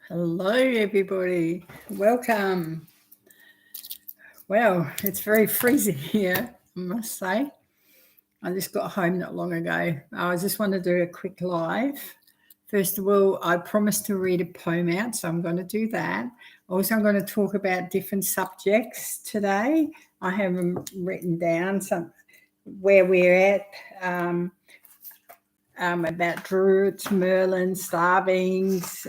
Hello, everybody. Welcome. Well, it's very freezing here, I must say. I just got home not long ago. I just want to do a quick live. First of all, I promised to read a poem out, so I'm going to do that. Also, I'm going to talk about different subjects today. I have them written down, some where we're at, about druids, Merlin, starvings,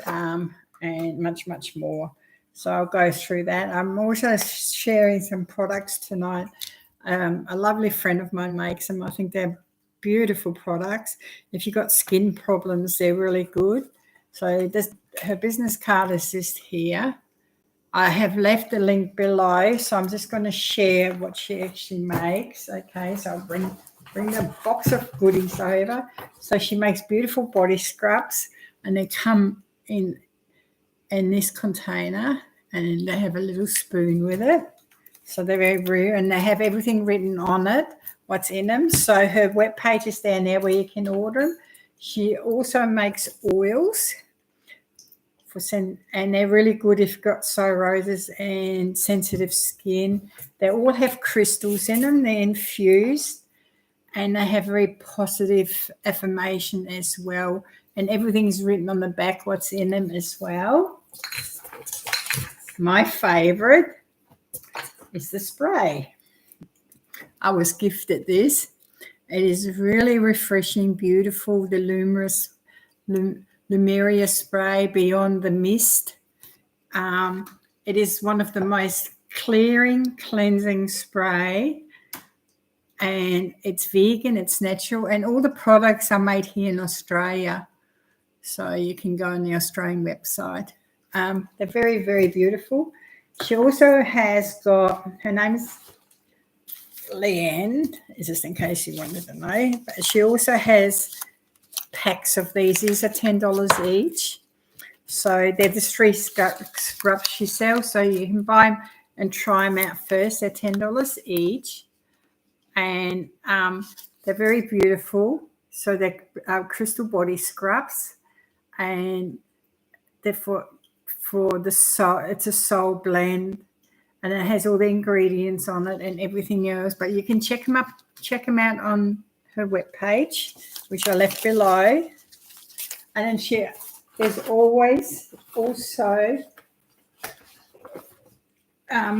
and much, much more. So I'll go through that. I'm also sharing some products tonight. A lovely friend of mine makes them. I think they're beautiful products. If you've got skin problems, they're really good. So her business card is just here. I have left the link below, so I'm just going to share what she actually makes. Okay, so I'll bring a box of goodies over. So she makes beautiful body scrubs, and they come in this container, and they have a little spoon with it. So they're very rare, and they have everything written on it, what's in them. So her webpage is down there where you can order them. She also makes oils. And they're really good if you've got sore roses and sensitive skin. They all have crystals in them. They're infused, and they have very positive affirmation as well. And everything's written on the back what's in them as well. My favorite is the spray. I was gifted this. It is really refreshing, beautiful. The LUMEURIAS spray Beyond the Mist. It is one of the most cleansing spray, and it's vegan, it's natural, and all the products are made here in Australia. So you can go on the Australian website. They're very, very beautiful. She also has got, her name's Leanne, just in case you wanted to know, but she also has packs of these. These are $10 each. So they're the 3 scrubs she sells. So you can buy them and try them out first. They're $10 each. And they're very beautiful. So they're crystal body scrubs. And they're for the soul. It's a soul blend. And it has all the ingredients on it and everything else. But you can check them out on her webpage, which I left below. And then there's always also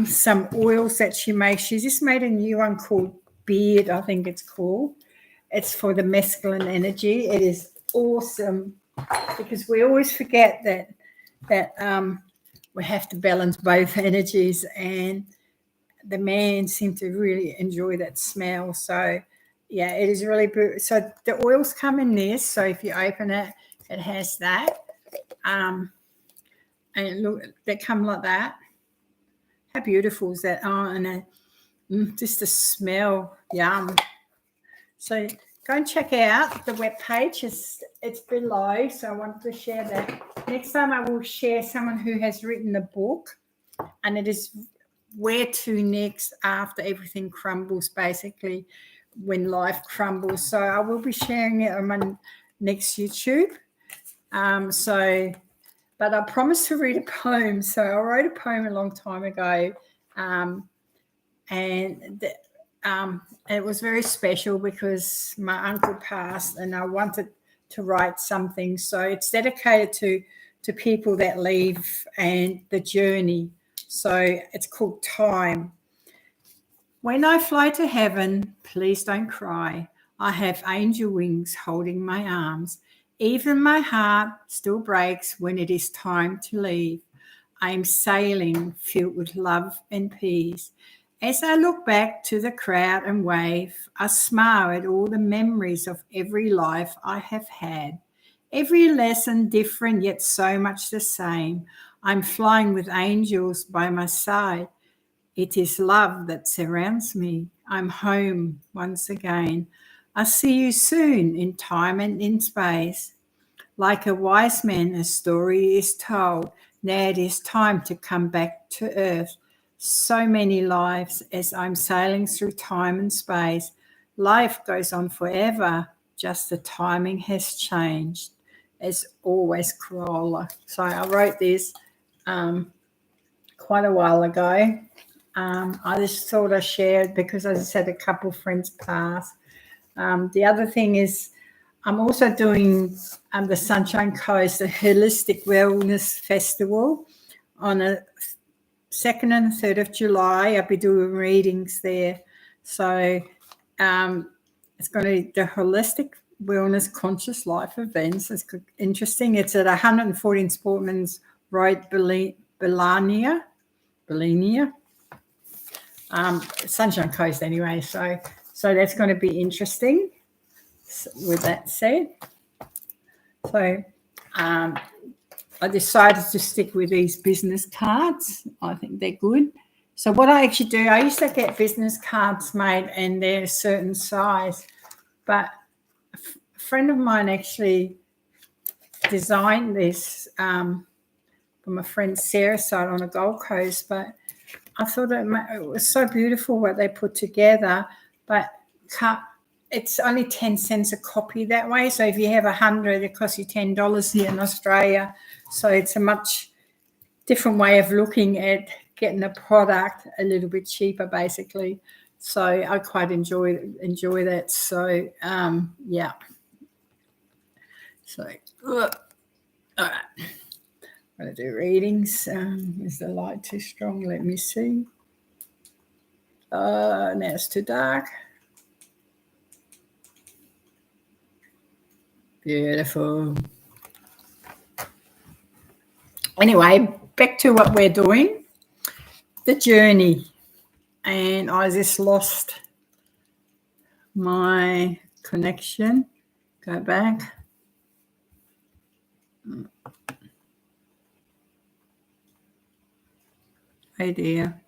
some oils that she makes. She just made a new one called Beard, I think it's called. It's for the masculine energy. It is awesome because we always forget that we have to balance both energies, and the man seemed to really enjoy that smell. So yeah, it is really good. So the oils come in this. So if you open it, it has that. And look, they come like that. How beautiful is that? Oh, and just the smell, yum. So go and check out the webpage. It's below. So I wanted to share that. Next time I will share someone who has written a book, and it is Where to Next After Everything Crumbles, basically when life crumbles. So I will be sharing it on my next YouTube. But I promised to read a poem. So I wrote a poem a long time ago, and it was very special because my uncle passed, and I wanted to write something. So it's dedicated to people that leave and the journey. So it's called Time. When I fly to heaven, please don't cry. I have angel wings holding my arms. Even my heart still breaks when it is time to leave. I am sailing, filled with love and peace. As I look back to the crowd and wave, I smile at all the memories of every life I have had. Every lesson different, yet so much the same. I'm flying with angels by my side. It is love that surrounds me. I'm home once again. I see you soon in time and in space. Like a wise man, a story is told. Now it is time to come back to earth. So many lives as I'm sailing through time and space. Life goes on forever, just the timing has changed. as always, Carola. So I wrote this quite a while ago. I just thought I shared because I just had a couple of friends pass. The other thing is I'm also doing the Sunshine Coast, a holistic wellness festival on a 2nd and 3rd of July. I'll be doing readings there. So it's going to be the Holistic Wellness Conscious Life events. It's interesting. It's at 114 Sportman's Road, Belania. Sunshine Coast anyway. So that's going to be interesting. With that said, so I decided to stick with these business cards. I think they're good. So what I actually do, I used to get business cards made and they're a certain size, but a friend of mine actually designed this from a friend Sarah's side on the Gold Coast, but I thought it was so beautiful what they put together, but it's only 10 cents a copy that way. So if you have 100, it costs you $10 here in Australia. So it's a much different way of looking at getting a product a little bit cheaper, basically. So I quite enjoy that. So yeah. So all right, I'm going to do readings. Is the light too strong? Let me see. Now it's too dark. Beautiful. Anyway, back to what we're doing, the journey. And I just lost my connection. Go back. Oh dear.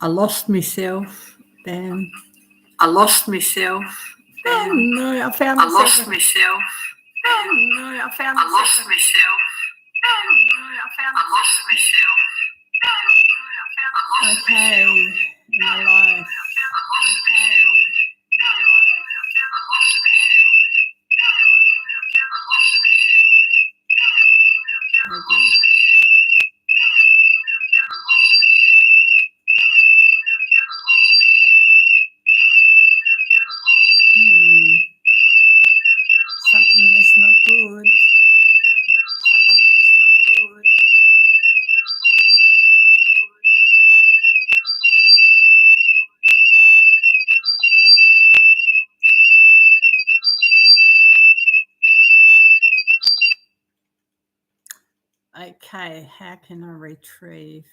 I lost myself. Damn. I lost myself. Oh no, I found I myself. lost myself. Oh no, I found I myself. lost myself. Oh no, I found I lost myself. Okay, in my life. Okay, in my life. Okay. Something is not good. Something is not good. Okay, how can I retrieve?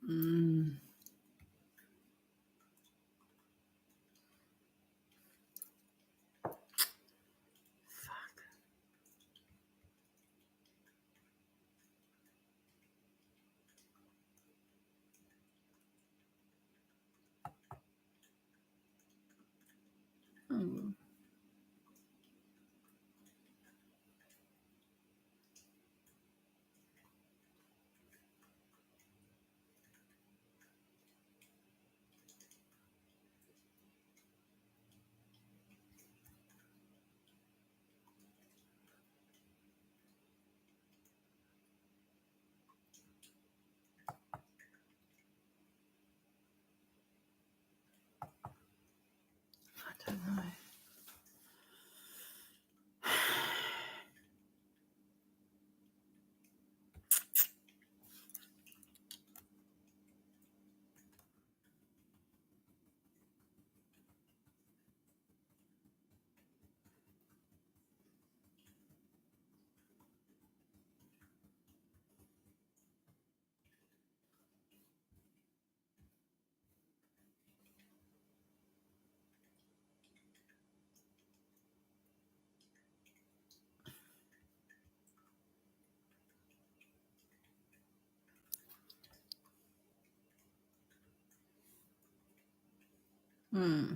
Oh. I don't know. Hmm.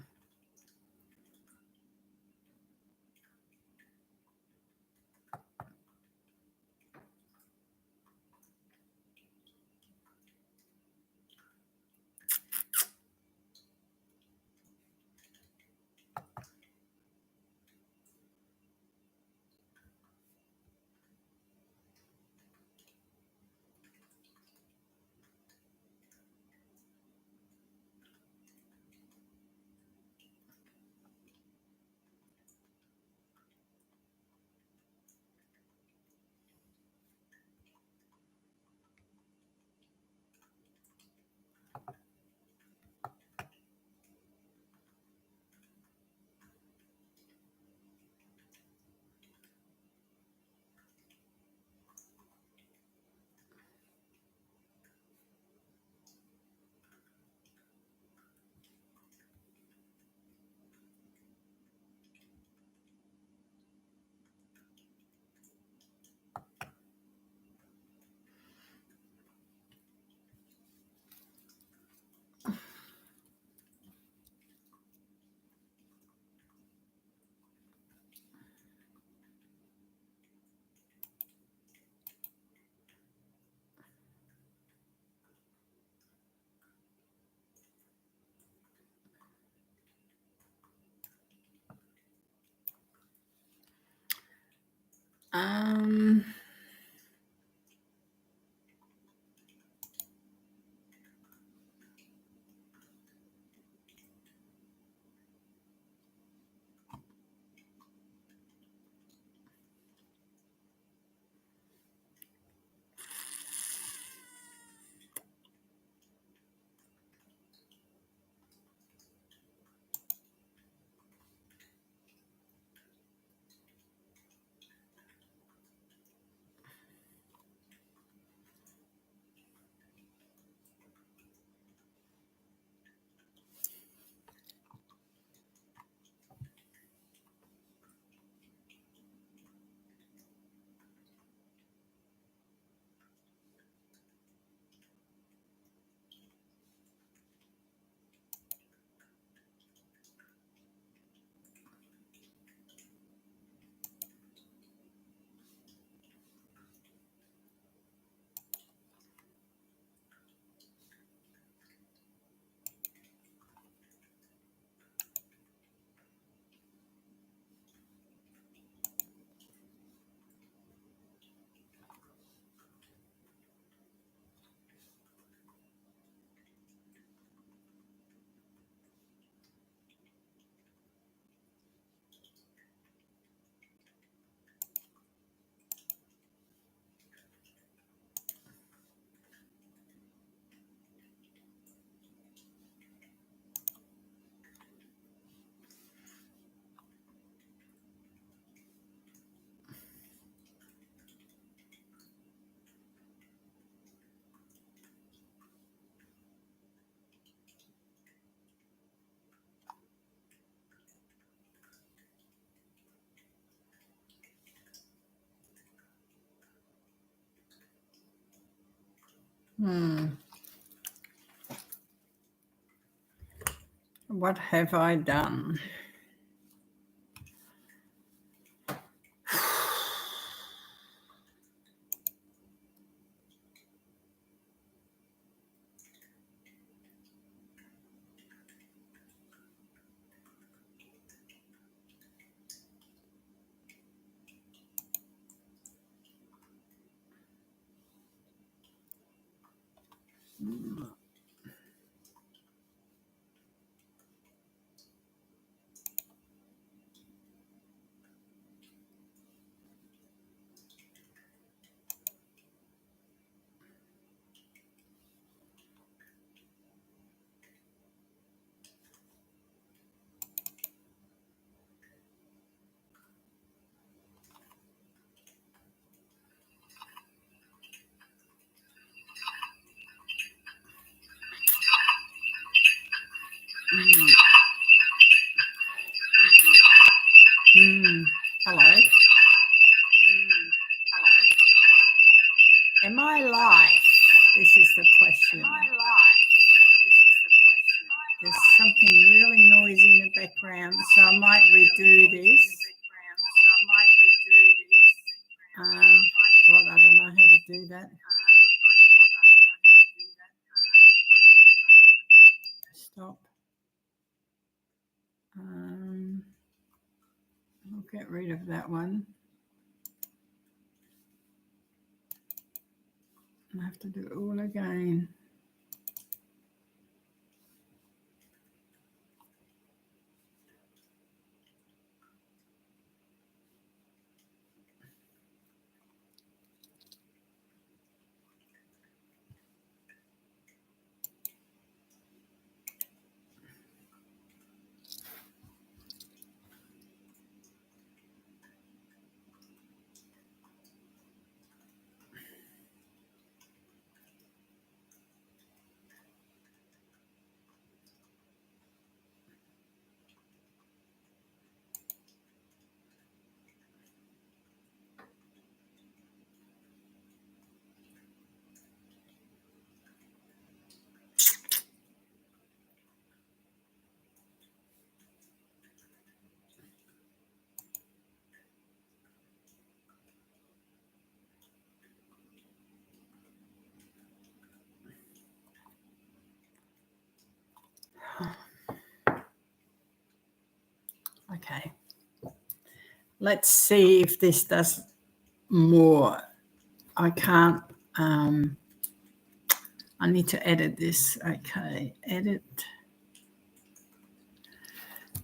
Um. What have I done? Hello. Am I live? This is the question. Am I live? This is the question. This something really noisy in the background, so I might redo this. God, I don't know how to do that. Stop. I'll get rid of that one. I have to do it all again. Okay. Let's see if this does more. I can't. I need to edit this. Okay, edit.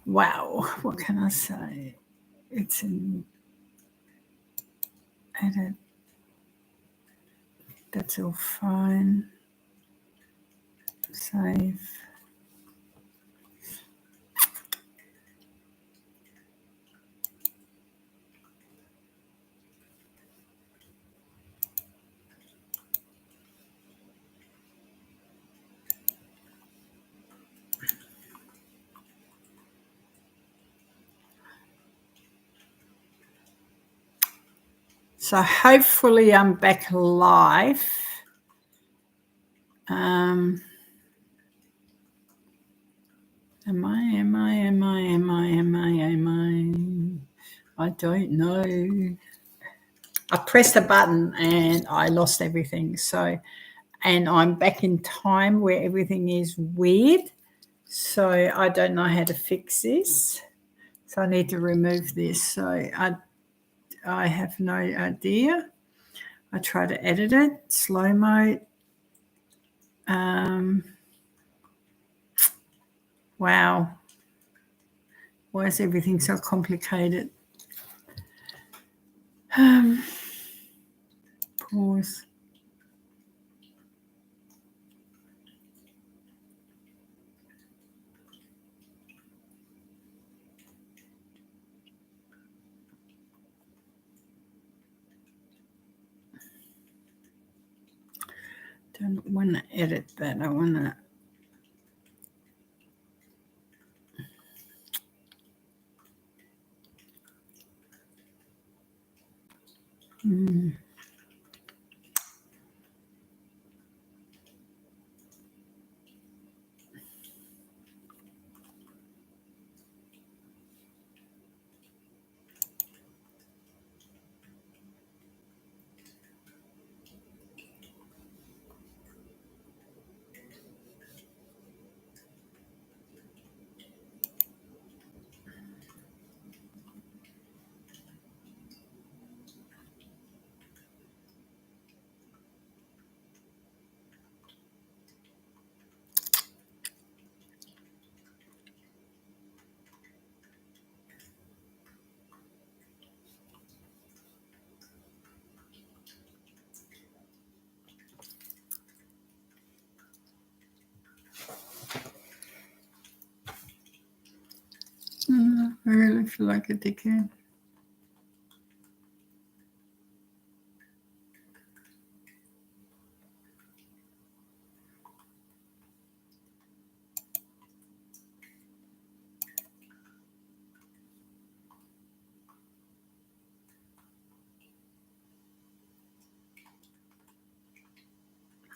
Wow, what can I say? It's in edit. That's all fine. Save. So hopefully I'm back live. Am I don't know. I pressed a button and I lost everything. So, and I'm back in time where everything is weird. So I don't know how to fix this. So I need to remove this. So I have no idea. I try to edit it, slow mo. Wow. Why is everything so complicated? Pause. Don't want to edit that. I want to. I really feel like a dickhead.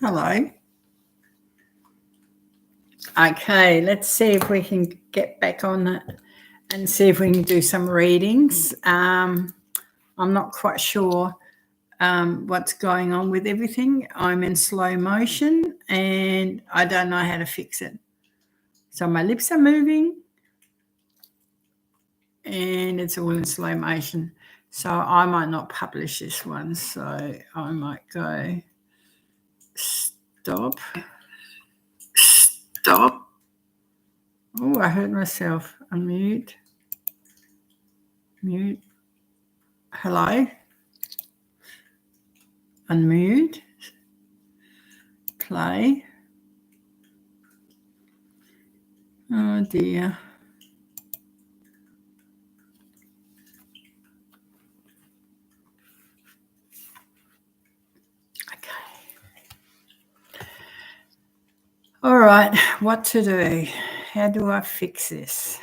Hello. Okay, let's see if we can get back on it and see if we can do some readings. I'm not quite sure what's going on with everything. I'm in slow motion and I don't know how to fix it. So my lips are moving and it's all in slow motion. So I might not publish this one. So I might go stop. Stop. Oh, I heard myself. Unmute. Mute. Hello. Unmute. Play. Oh dear. Okay. All right, what to do? How do I fix this?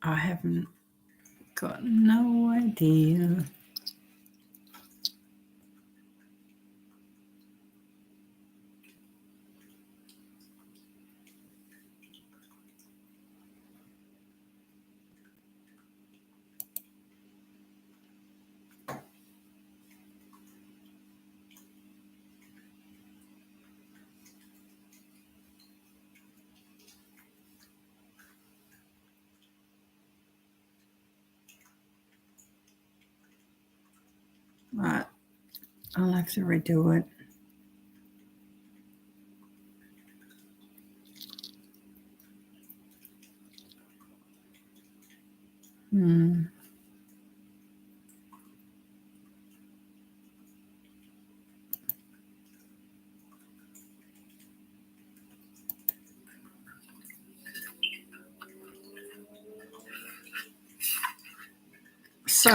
I haven't got no idea. Right, I'll have to redo it. So,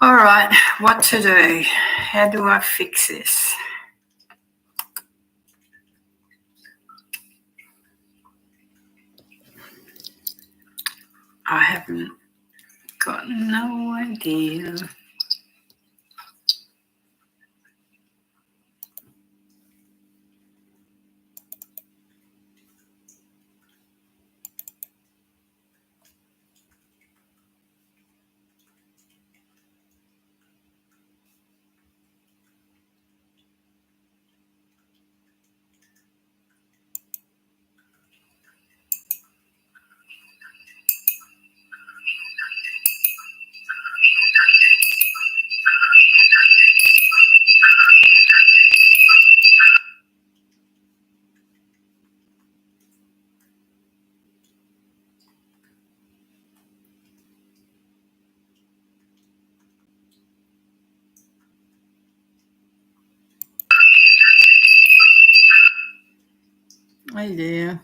all right, what to do? How do I fix this? I haven't got no idea. Oh dear.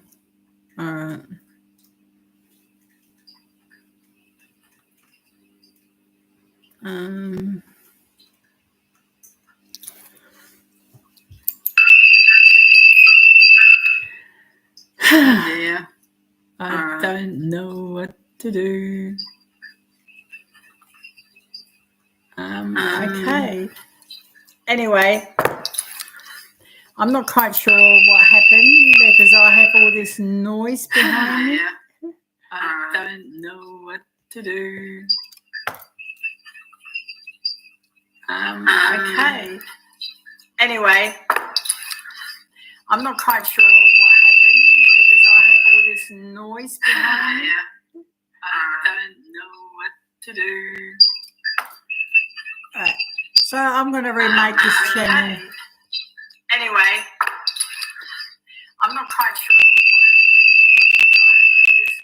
All right. Yeah. I don't know what to do. Okay. Anyway, I'm not quite sure what happened because I have all this noise behind me. I don't know what to do. Okay. Anyway, I'm not quite sure what happened because I have all this noise behind me. I don't know what to do. All right. So I'm going to remake this channel. Anyway, I'm not quite sure what happened because I have all this.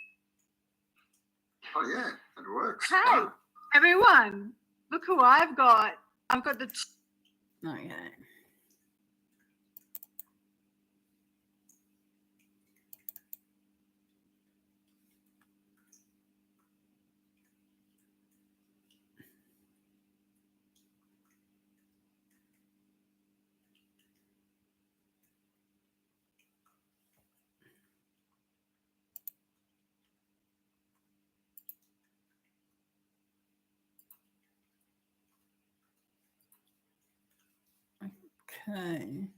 Oh yeah, it works. Hey, Wow. everyone, look who I've got. I've got the... Okay. Okay.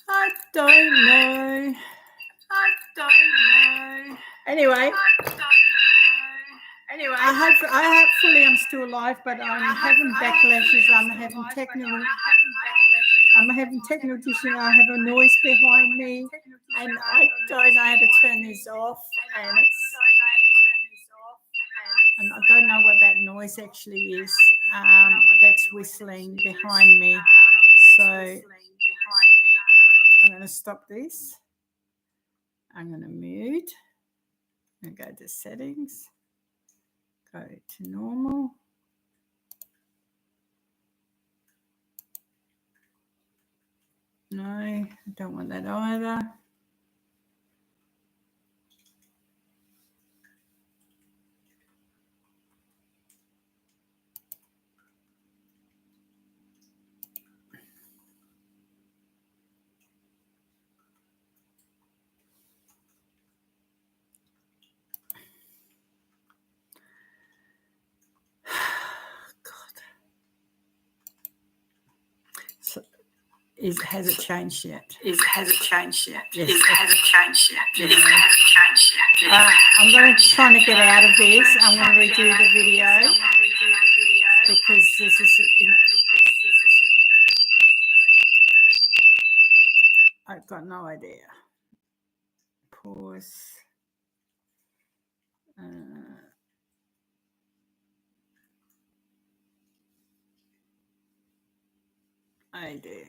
I don't know. Anyway, hopefully I'm still alive, but I'm having backlashes. I'm having technical issues. I have a noise behind me, and I don't know how to turn this off. And I don't know what that noise actually is. That's whistling behind me. So I'm going to stop this. I'm going to mute and go to settings. Go to normal. No, I don't want that either. Has it changed yet? Yes. I'm going to try to get out of this. I'm going to redo the video because this is. I've got no idea. Pause. Idea.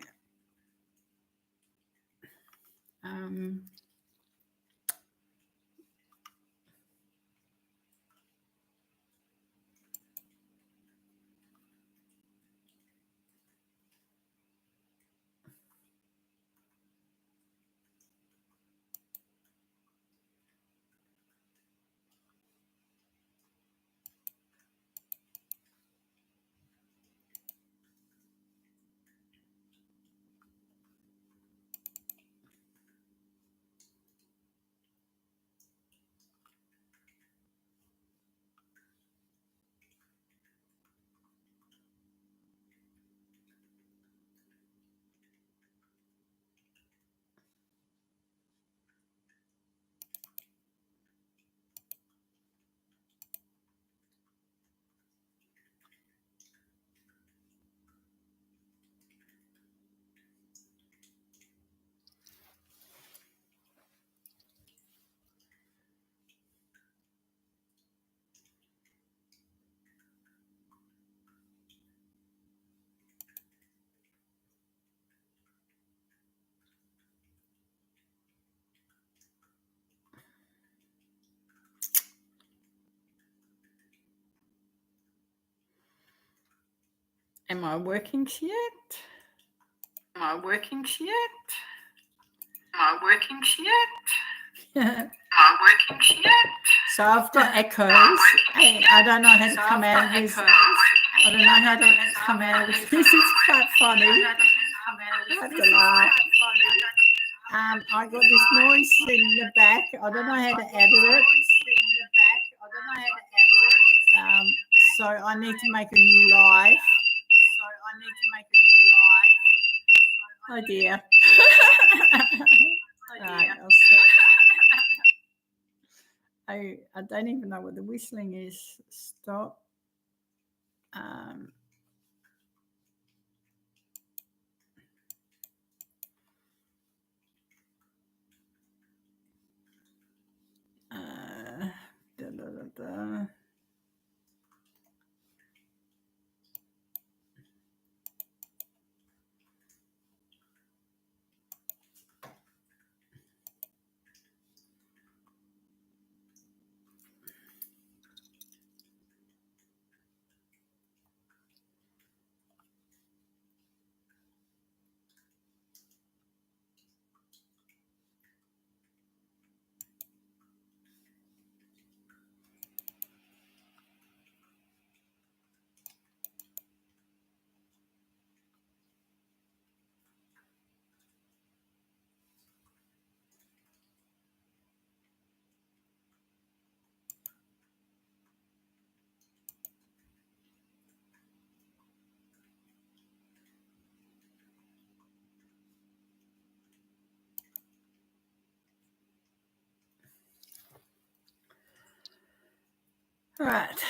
Am I working yet? So I've got echoes. I don't know how to come out of this. I don't know how to come out of this. This is quite funny. I have to laugh. I got this noise in the back. I don't know how to edit it. So I need to make a new live. Oh dear. Right, I'll stop. I don't even know what the whistling is. Stop. Da, da, da, da. All right.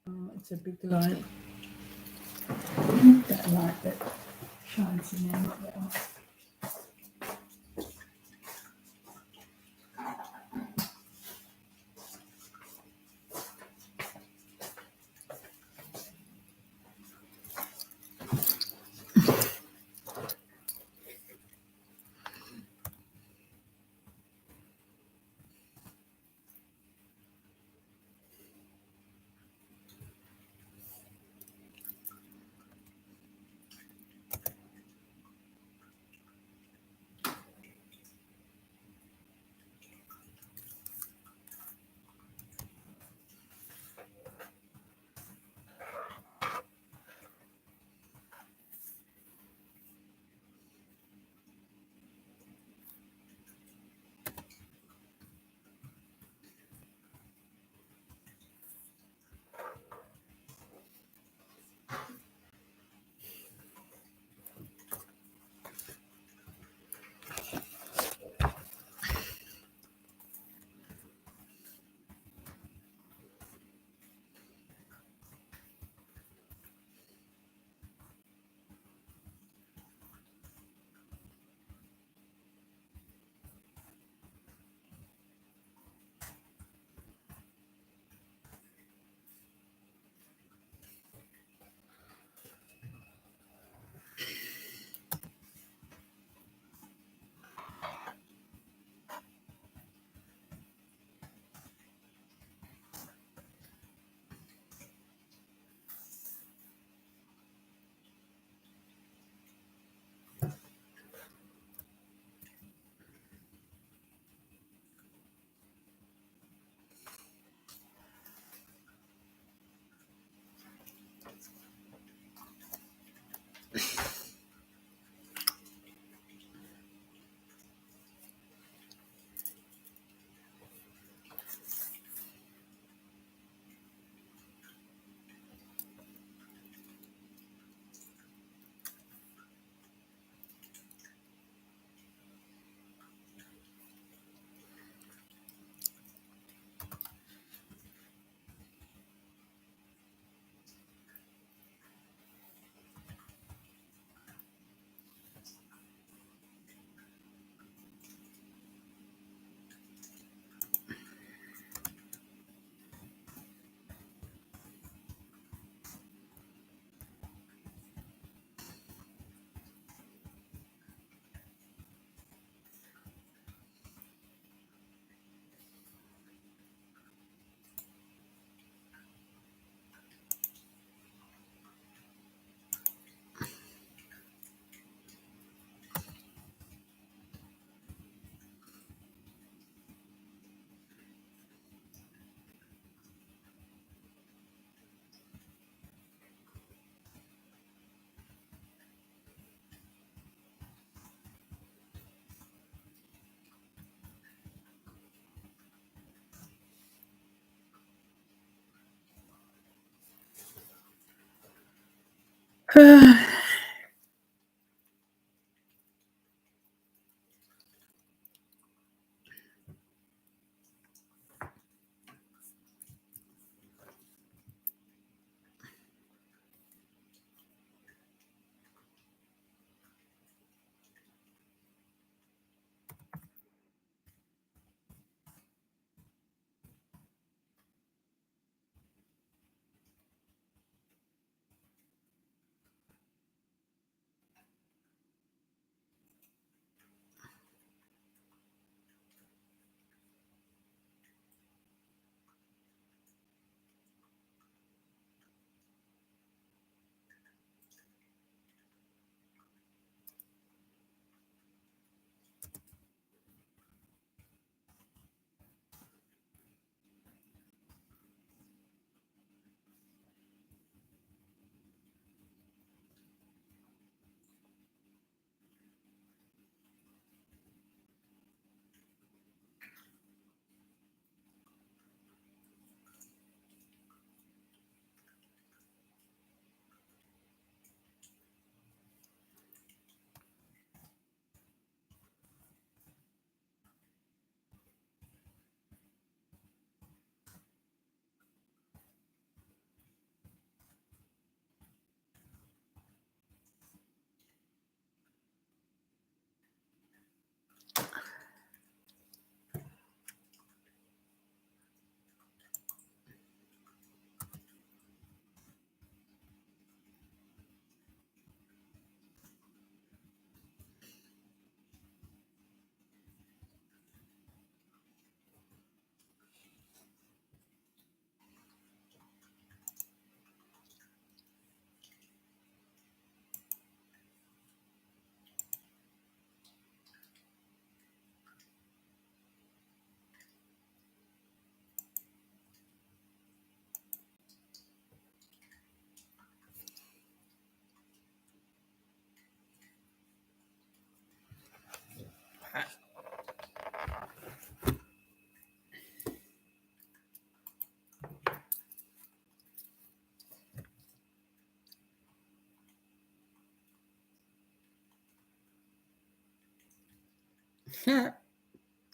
Oh, it's a big light. That light that shines in there, not that one.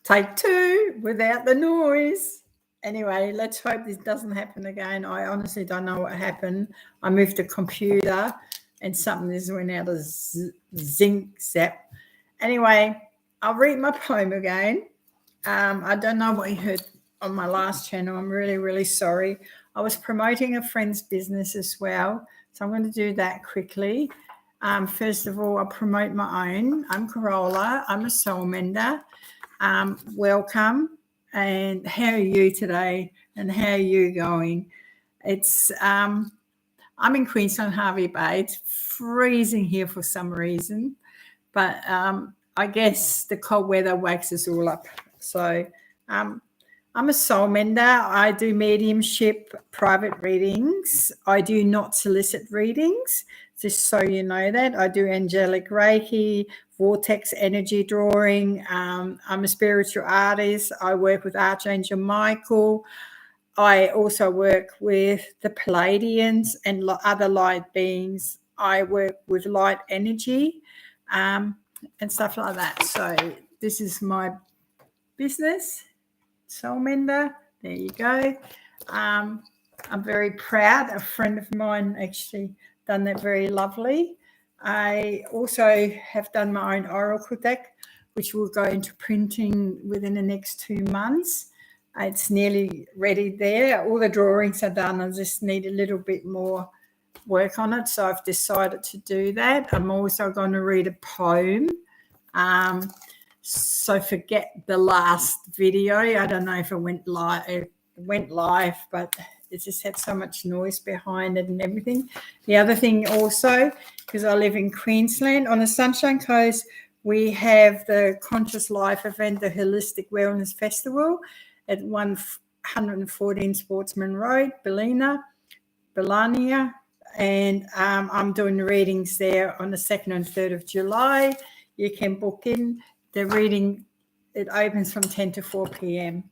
Take two without the noise. Anyway, let's hope this doesn't happen again. I honestly don't know what happened. I moved the computer and something just went out of zinc zap. Anyway, I'll read my poem again. I don't know what you heard on my last channel. I'm really, really sorry. I was promoting a friend's business as well, so I'm going to do that quickly. First of all, I'll promote my own. I'm Carola. I'm a soul mender. Welcome. And how are you today? And how are you going? It's I'm in Queensland, Harvey Bay. It's freezing here for some reason, but I guess the cold weather wakes us all up. So I'm a soul mender. I do mediumship, private readings. I do not solicit readings. just so you know that. I do angelic Reiki, vortex energy drawing. I'm a spiritual artist. I work with Archangel Michael. I also work with the Palladians and other light beings. I work with light energy and stuff like that. So this is my business, Soul Mender. There you go. I'm very proud. A friend of mine actually done that very lovely. I also have done my own oracle deck, which will go into printing within the next 2 months. It's nearly ready there. All the drawings are done. I just need a little bit more work on it. So I've decided to do that. I'm also going to read a poem. So forget the last video. I don't know if it went live, but it just had so much noise behind it and everything. The other thing also, because I live in Queensland, on the Sunshine Coast, we have the Conscious Life event, the Holistic Wellness Festival at 114 Sportsman Road, Belania. And I'm doing the readings there on the 2nd and 3rd of July. You can book in. The reading, it opens from 10 to 4 p.m.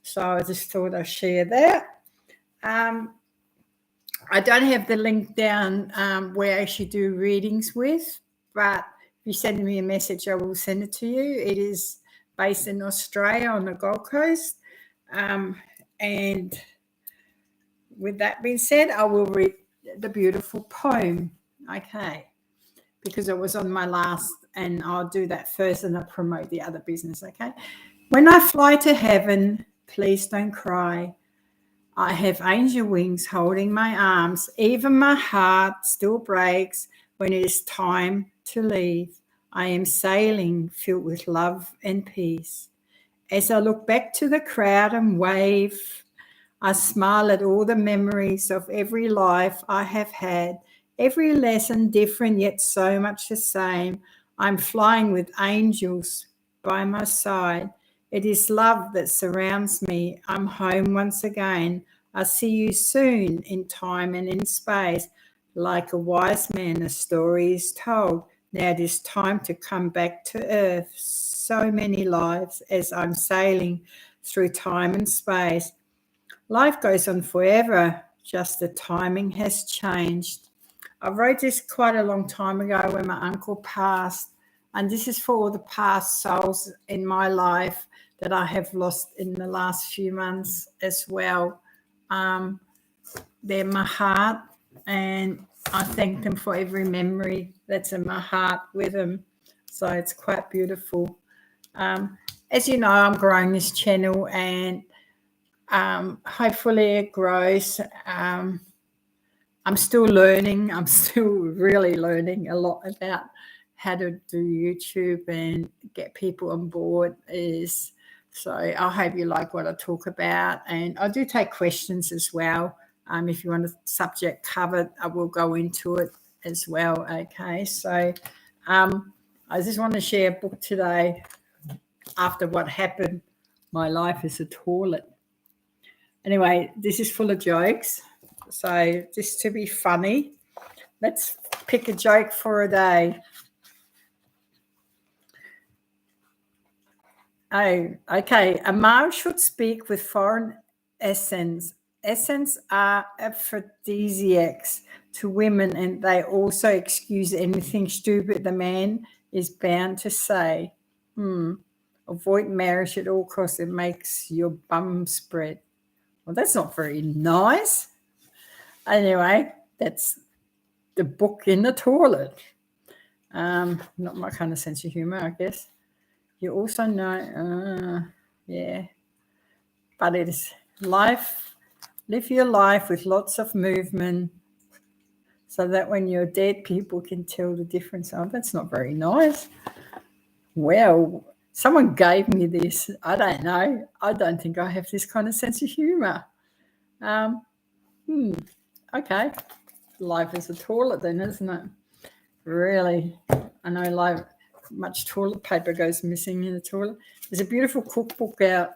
So I just thought I'd share that. I don't have the link down where I actually do readings with, but if you send me a message, I will send it to you. It is based in Australia on the Gold Coast. And with that being said, I will read the beautiful poem. Okay. Because it was on my last, and I'll do that first and I'll promote the other business, okay? When I fly to heaven, please don't cry. I have angel wings holding my arms. Even my heart still breaks when it is time to leave. I am sailing filled with love and peace. As I look back to the crowd and wave, I smile at all the memories of every life I have had. Every lesson different, yet so much the same. I'm flying with angels by my side. It is love that surrounds me. I'm home once again. I'll see you soon in time and in space. Like a wise man, a story is told. Now it is time to come back to earth. So many lives as I'm sailing through time and space. Life goes on forever, just the timing has changed. I wrote this quite a long time ago when my uncle passed, and this is for all the past souls in my life that I have lost in the last few months as well. They're my heart, and I thank them for every memory that's in my heart with them. So it's quite beautiful. As you know, I'm growing this channel, and hopefully it grows. I'm still learning. I'm still really learning a lot about how to do YouTube and get people on board. So I hope you like what I talk about. And I do take questions as well. If you want a subject covered, I will go into it as well. Okay. So I just want to share a book today after what happened. My life is a toilet. Anyway, this is full of jokes. So just to be funny, let's pick a joke for a day. Oh, okay. A male should speak with foreign essence. Essence are aphrodisiacs to women, and they also excuse anything stupid the man is bound to say. Avoid marriage at all costs. It makes your bum spread. Well, that's not very nice. Anyway, that's the book in the toilet. Not my kind of sense of humor, I guess. You also know, yeah, but it is life. Live your life with lots of movement so that when you're dead, people can tell the difference. Oh, that's not very nice. Well, someone gave me this. I don't know. I don't think I have this kind of sense of humor. Okay. Life is a toilet then, isn't it? Really. I know much toilet paper goes missing in the toilet. There's a beautiful cookbook out.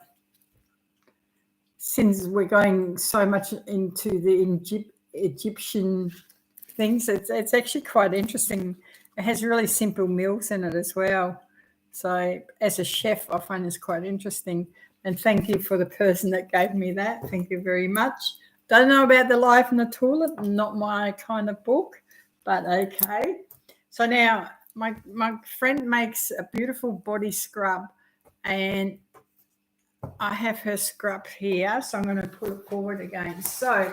Since we're going so much into the Egyptian things. It's actually quite interesting. It has really simple meals in it as well. So as a chef, I find it's quite interesting. And thank you for the person that gave me that. Thank you very much. Don't know about the life in the toilet, not my kind of book, but okay. So now my friend makes a beautiful body scrub, and I have her scrub here, so I'm going to put it forward again. So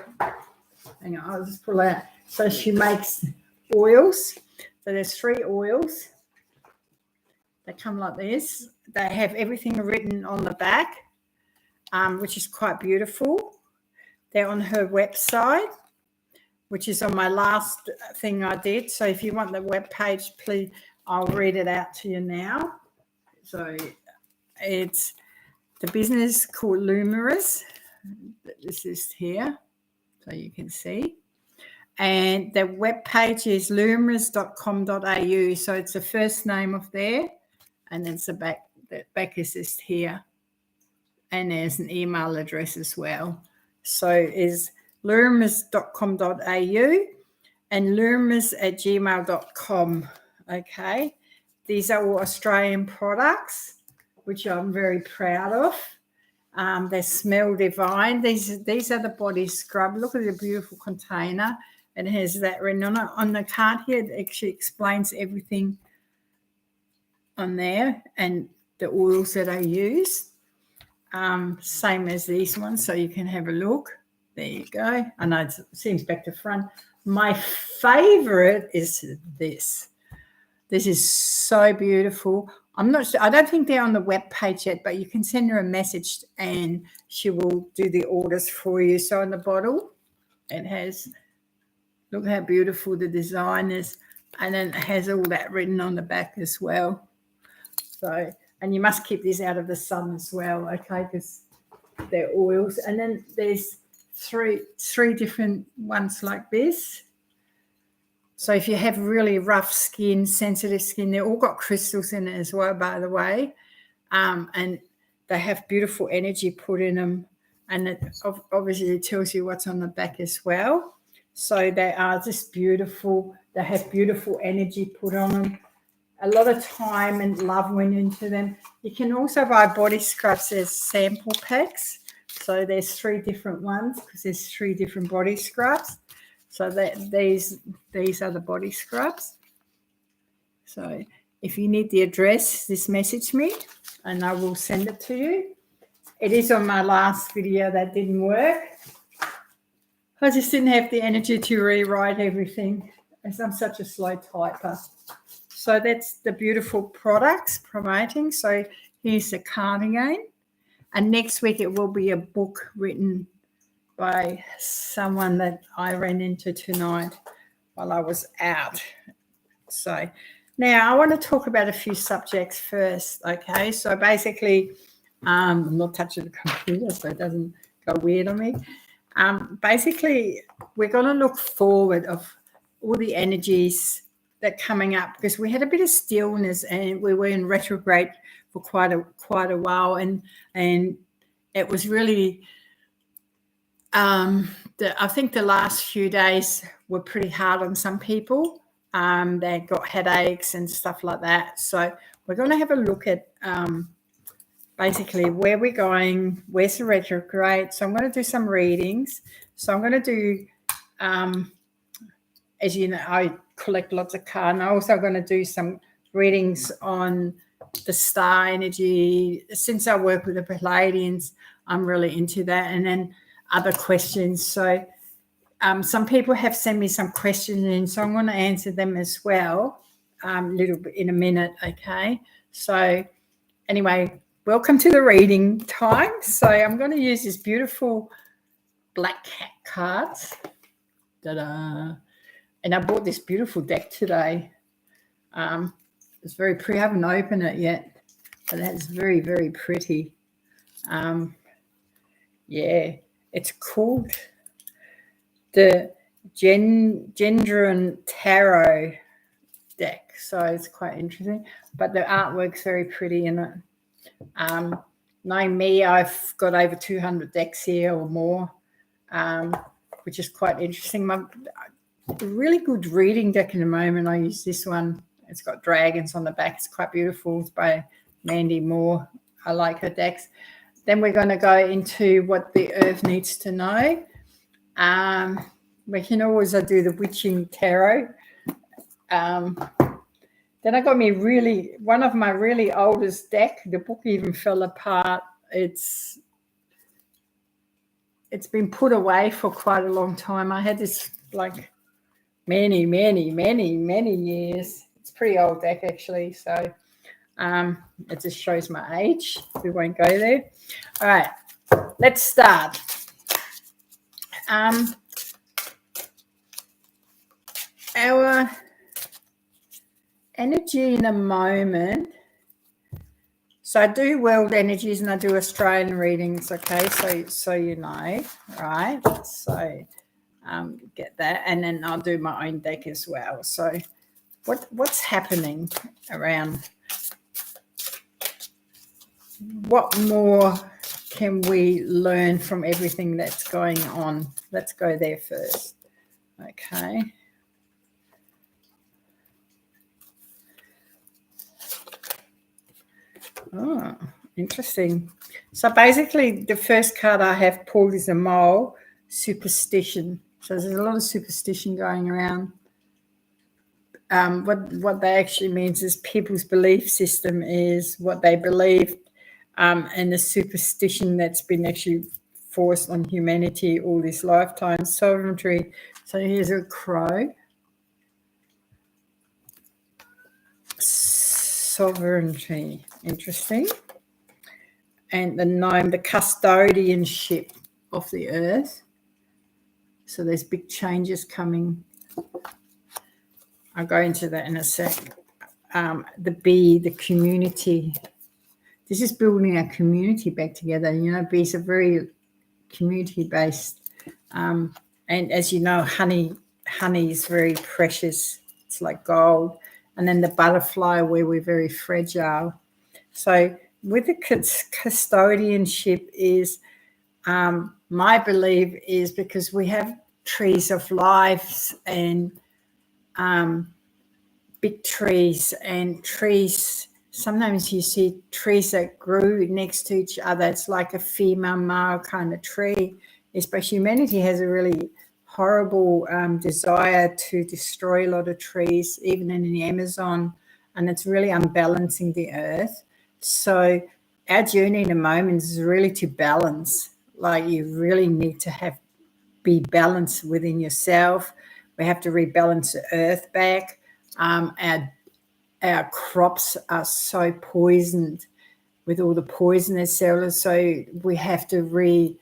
hang on, I'll just pull out. So she makes oils. So there's 3 oils. They come like this. They have everything written on the back, which is quite beautiful. They're on her website, which is on my last thing I did. So if you want the web page, please, I'll read it out to you now. So it's the business called LUMEURIAS. This is here, so you can see. And the web page is lumeuras.com.au. So it's the first name of there, and then it's the back. The back is just here, and there's an email address as well. So is lumeuras.com.au and lumeuras@gmail.com. Okay, these are all Australian products, which I'm very proud of. They smell divine. These are the body scrub. Look at the beautiful container. It has that written on it. On the card here, it actually explains everything on there and the oils that I use. Same as these ones, so you can have a look. There you go. I know it seems back to front. My favorite is this. This is so beautiful. I'm not sure. I don't think they're on the web page yet, but you can send her a message and she will do the orders for you. So on the bottle, it has, look how beautiful the design is. And then it has all that written on the back as well. So, and you must keep these out of the sun as well, okay, because they're oils. And then there's three different ones like this. So if you have really rough skin, sensitive skin, they've all got crystals in it as well, by the way. And they have beautiful energy put in them. And it obviously tells you what's on the back as well. So they are just beautiful. They have beautiful energy put on them. A lot of time and love went into them. You can also buy body scrubs as sample packs. So there's 3 different ones because there's 3 different body scrubs. So these are the body scrubs. So if you need the address, just message me and I will send it to you. It is on my last video that didn't work. I just didn't have the energy to rewrite everything as I'm such a slow typer. So that's the beautiful products promoting. So here's the card again. And next week it will be a book written by someone that I ran into tonight while I was out. So now I want to talk about a few subjects first, okay? So basically, I'm not touching the computer so it doesn't go weird on me. Basically, we're going to look forward of all the energies that are coming up because we had a bit of stillness and we were in retrograde for quite a while, and it was really I think the last few days were pretty hard on some people. They got headaches and stuff like that. So we're going to have a look at basically where we're going, where's the retrograde. So I'm going to do some readings. So I'm going to do, as you know, I collect lots of cards. And I'm also going to do some readings on the star energy. Since I work with the Palladians, I'm really into that. And then other questions. So some people have sent me some questions in, so I'm going to answer them as well a little bit in a minute, okay? So anyway, welcome to the reading time. So I'm going to use this beautiful black cat cards. Ta-da! And I bought this beautiful deck today. It's very pretty. I haven't opened it yet, but it's very, very pretty. Yeah. It's called the Gendron Tarot deck. So it's quite interesting. But the artwork's very pretty in it. Knowing me, I've got over 200 decks here or more, which is quite interesting. a really good reading deck in the moment. I use this one. It's got dragons on the back. It's quite beautiful. It's by Mandy Moore. I like her decks. Then we're going to go into what the earth needs to know. We can always do the witching tarot. Then I got me one of my really oldest deck. The book even fell apart. It's been put away for quite a long time. I had this like many years. It's a pretty old deck actually. So it just shows my age. We won't go there. All right, let's start. Our energy in a moment. So I do world energies and I do Australian readings, okay? So you know, right? So get that, and then I'll do my own deck as well. So what's happening around? What more can we learn from everything that's going on? Let's go there first. Okay. Oh, interesting. So basically the first card I have pulled is a mole, superstition. So there's a lot of superstition going around. What that actually means is people's belief system is what they believe, and the superstition that's been actually forced on humanity all this lifetime. Sovereignty. So here's a crow. Sovereignty. Interesting. And the gnome, the custodianship of the earth. So there's big changes coming. I'll go into that in a sec. The bee, the community. This is building a community back together. You know, bees are very community-based. And as you know, honey is very precious. It's like gold. And then the butterfly, where we're very fragile. So with the custodianship is, my belief is because we have trees of life and big trees and trees. Sometimes you see trees that grew next to each other. It's like a female male kind of tree. Especially humanity has a really horrible desire to destroy a lot of trees, even in the Amazon, and it's really unbalancing the earth. So our journey in the moment is really to balance. Like you really need to be balanced within yourself. We have to rebalance the earth back. Our crops are so poisoned with all the poisonous cells, so we have to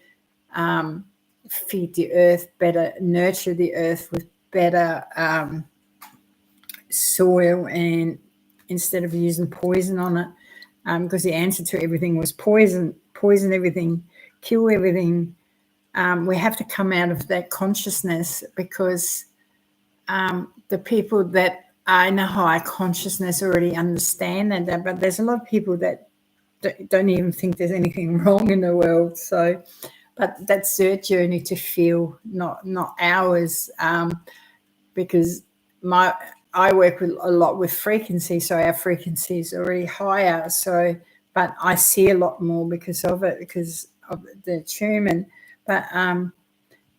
feed the earth better, nurture the earth with better soil, and instead of using poison on it, because the answer to everything was poison everything, kill everything. We have to come out of that consciousness, because the people that are in a higher consciousness already understand that, but there's a lot of people that don't even think there's anything wrong in the world. So, but that's their journey to feel, not ours, because I work a lot with frequency, so our frequency is already higher. So, but I see a lot more because of it, because of the attunement. But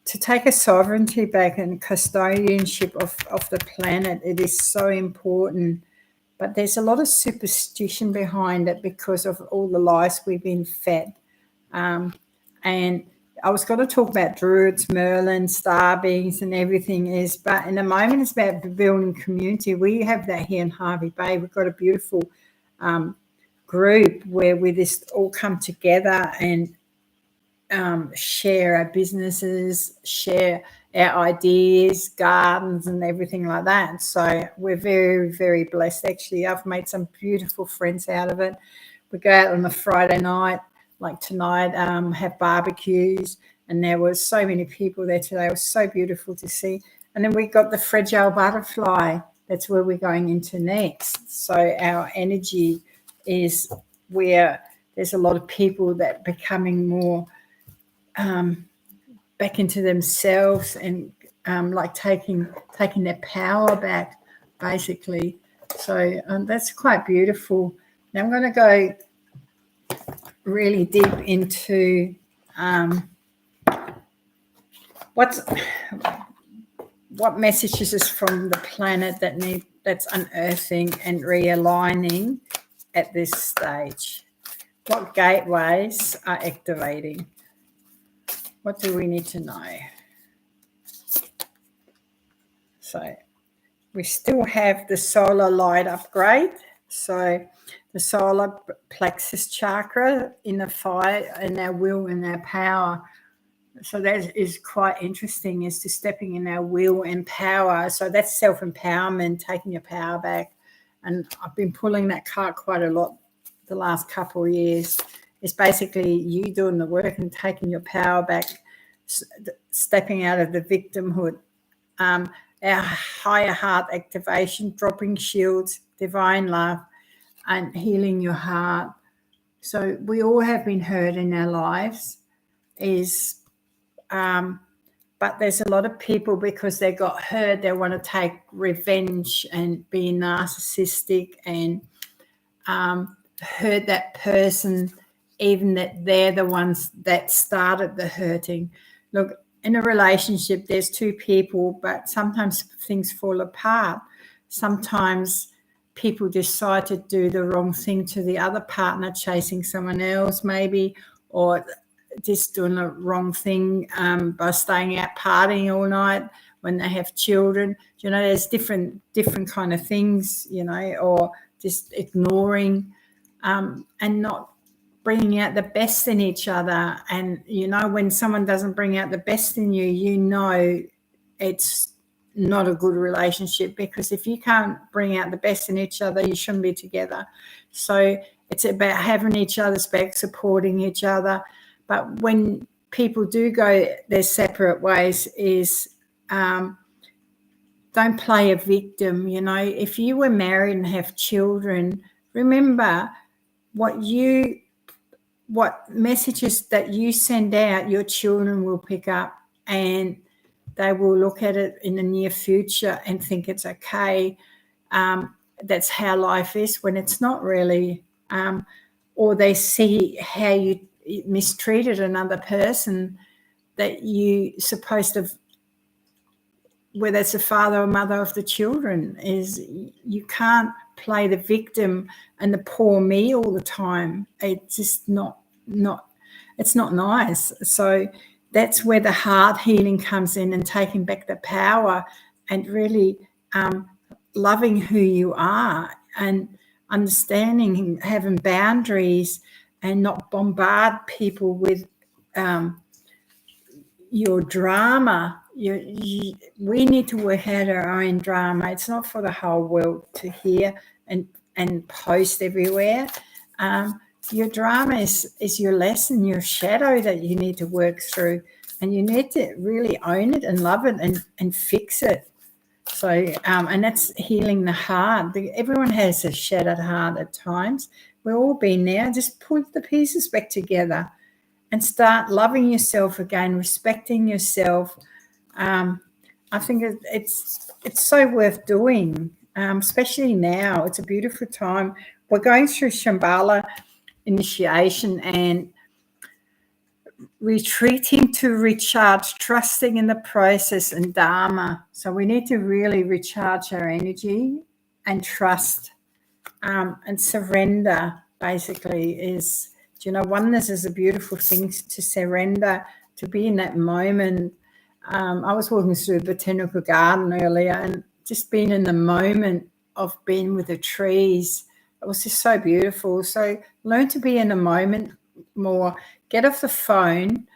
to take a sovereignty back and custodianship of the planet, it is so important. But there's a lot of superstition behind it because of all the lies we've been fed. And I was going to talk about Druids, Merlin, star beings and everything is, but in the moment it's about building community. We have that here in Hervey Bay. We've got a beautiful group where we just all come together and share our businesses, share our ideas, gardens and everything like that. So we're very, very blessed. Actually, I've made some beautiful friends out of it. We go out on a Friday night, like tonight, have barbecues, and there were so many people there today. It was so beautiful to see. And then we got the fragile butterfly. That's where we're going into next. So our energy is where there's a lot of people that are becoming more back into themselves and like taking their power back, basically. So that's quite beautiful. Now I'm going to go really deep into what messages is from the planet that's unearthing and realigning at this stage. What gateways are activating? What do we need to know? So we still have the solar light upgrade. So the solar plexus chakra in the fire and our will and our power. So that is quite interesting, is to stepping in our will and power. So that's self-empowerment, taking your power back. And I've been pulling that card quite a lot the last couple of years. It's basically you doing the work and taking your power back, stepping out of the victimhood. Our higher heart activation, dropping shields, divine love, and healing your heart. So we all have been hurt in our lives, but there's a lot of people, because they got hurt, they want to take revenge and be narcissistic and hurt that person, even that they're the ones that started the hurting. Look, in a relationship, there's two people, but sometimes things fall apart. Sometimes people decide to do the wrong thing to the other partner, chasing someone else maybe, or just doing the wrong thing by staying out partying all night when they have children. There's different kind of things, or just ignoring and not bringing out the best in each other. And, when someone doesn't bring out the best in you, it's not a good relationship, because if you can't bring out the best in each other, you shouldn't be together. So it's about having each other's back, supporting each other. But when people do go their separate ways, don't play a victim. If you were married and have children, remember what messages that you send out, your children will pick up, and they will look at it in the near future and think it's okay. That's how life is, when it's not really. Or they see how you mistreated another person that you supposed to, whether it's the father or mother of the children, is you can't play the victim and the poor me all the time. It's just it's not nice. So that's where the heart healing comes in, and taking back the power and really loving who you are, and understanding, having boundaries, and not bombard people with your drama. We need to work out our own drama. It's not for the whole world to hear and post everywhere. Your drama is your lesson, your shadow that you need to work through, and you need to really own it and love it and fix it. So, and that's healing the heart. Everyone has a shattered heart at times. We've all been there. Just put the pieces back together and start loving yourself again, respecting yourself. I think it's so worth doing, especially now. It's a beautiful time. We're going through Shambhala initiation and retreating to recharge, trusting in the process and Dharma. So we need to really recharge our energy and trust and surrender, basically, is, oneness is a beautiful thing, to surrender, to be in that moment. I was walking through the botanical garden earlier, and just being in the moment of being with the trees, it was just so beautiful. So learn to be in the moment more. Get off the phone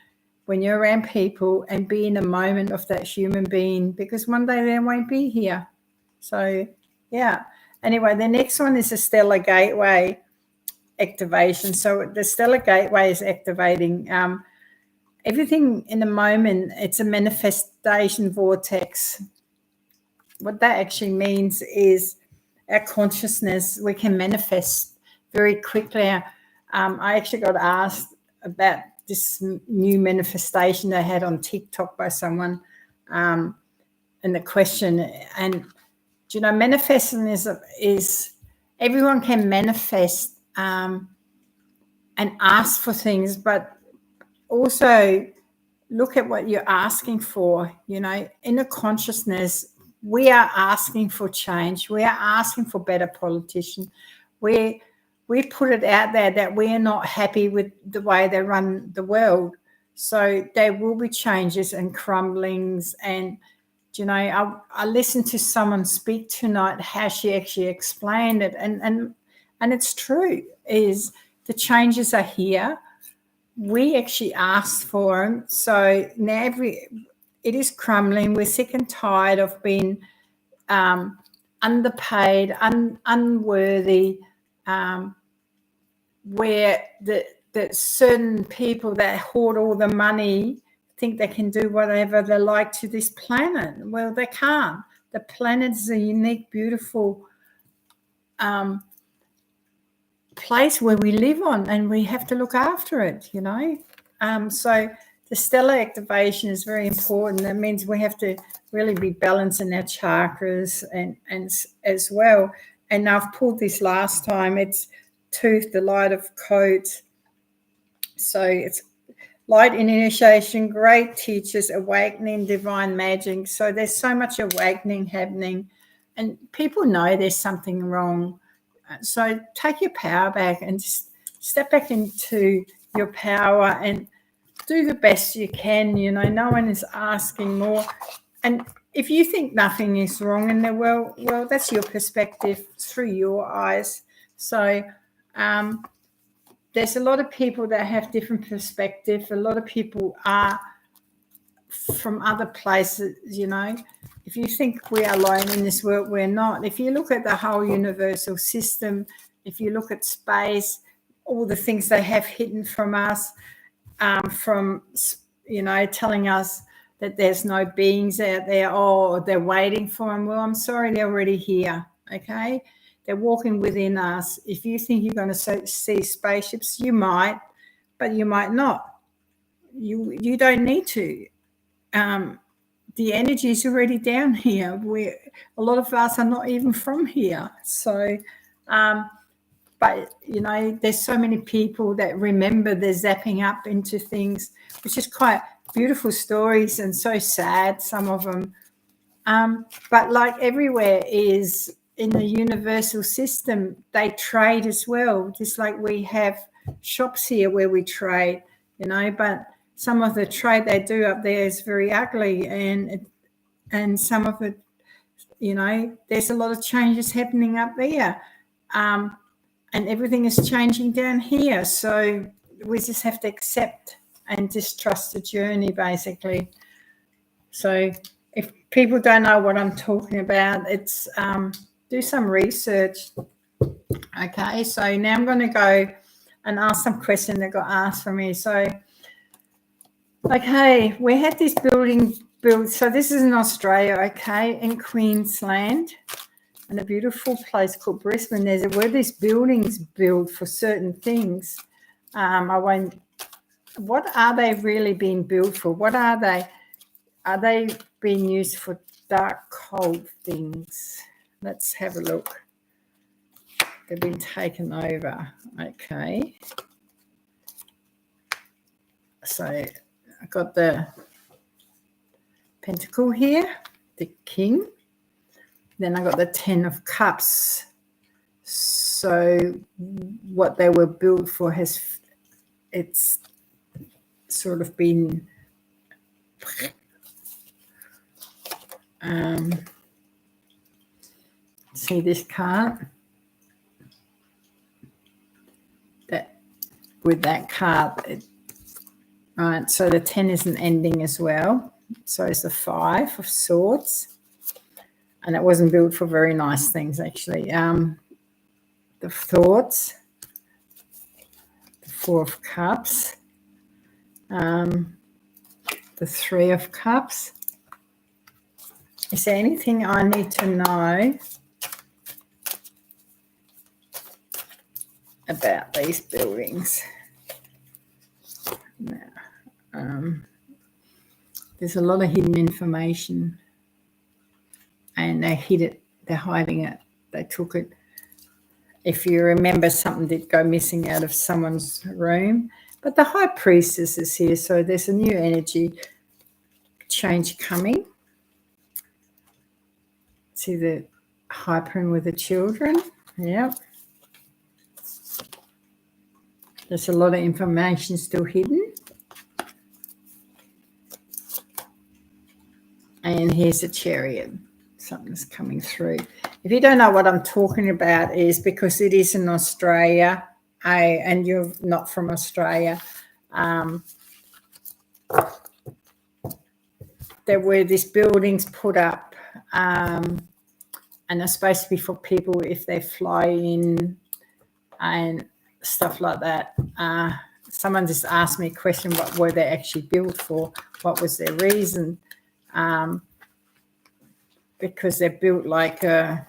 when you're around people and be in the moment of that human being, because one day they won't be here. So, yeah. Anyway, the next one is the stellar gateway activation. So the stellar gateway is activating everything in the moment. It's a manifestation vortex. What that actually means is our consciousness, we can manifest very quickly. I actually got asked about this new manifestation they had on TikTok by someone, the question. And you know, manifesting is everyone can manifest and ask for things, but also look at what you're asking for. You know, in the consciousness, we are asking for change. We are asking for better politicians. We put it out there that we are not happy with the way they run the world. So there will be changes and crumblings. And, you know, I listened to someone speak tonight, how she actually explained it. And it's true, is the changes are here. We actually asked for them. So now it is crumbling. We're sick and tired of being underpaid, unworthy, where the certain people that hoard all the money think they can do whatever they like to this planet. Well, they can't. The planet is a unique, beautiful place where we live on, and we have to look after it, you know. So the stellar activation is very important. That means we have to really be balancing our chakras and as well. And I've pulled this last time. It's Tooth, the light of codes. So it's light initiation, great teachers, awakening, divine magic. So there's so much awakening happening, and people know there's something wrong. So take your power back and just step back into your power and do the best you can. You know, no one is asking more. And if you think nothing is wrong in the world, well, that's your perspective through your eyes. So there's a lot of people that have different perspectives. A lot of people are from other places, you know. If you think we are alone in this world, we're not. If you look at the whole universal system, if you look at space, all the things they have hidden from us, from, you know, telling us that there's no beings out there, or they're waiting for them. Well, I'm sorry, they're already here, okay? They're walking within us. If you think you're going to see spaceships, you might, but you might not. You don't need to. The energy is already down here. A lot of us are not even from here. So, but, you know, there's so many people that remember they're zapping up into things, which is quite beautiful stories and so sad, some of them. But like everywhere is in the universal system, they trade as well, just like we have shops here where we trade, you know, but some of the trade they do up there is very ugly, and some of it, you know, there's a lot of changes happening up there, and everything is changing down here. So we just have to accept and just trust the journey, basically. So if people don't know what I'm talking about, it's do some research. Okay, so now I'm going to go and ask some questions that got asked for me. So, okay, we had this building built. So this is in Australia, okay, in Queensland, in a beautiful place called Brisbane. There's where these buildings built for certain things. What are they really being built for? What are they? Are they being used for dark, cold things? Let's have a look. They've been taken over. Okay. So I got the Pentacle here, the King. Then I got the 10 of Cups. So what they were built for it's sort of been see this card? That with that card, right, so the 10 is an ending as well. So it's the 5 of Swords. And it wasn't built for very nice things, actually. The Thoughts, the 4 of Cups, the 3 of Cups. Is there anything I need to know about these buildings? No. There's a lot of hidden information. and they hid it. They're hiding it. They took it. If you remember, something did go missing out of someone's room. But the High Priestess is here, so there's a new energy change coming. See the Hyperion with the children? Yep. There's a lot of information still hidden. And here's a Chariot. Something's coming through. If you don't know what I'm talking about, is because it is in Australia, and you're not from Australia. There were these buildings put up, and they're supposed to be for people if they fly in and stuff like that. Someone just asked me a question: what were they actually built for? What was their reason? Because they're built like a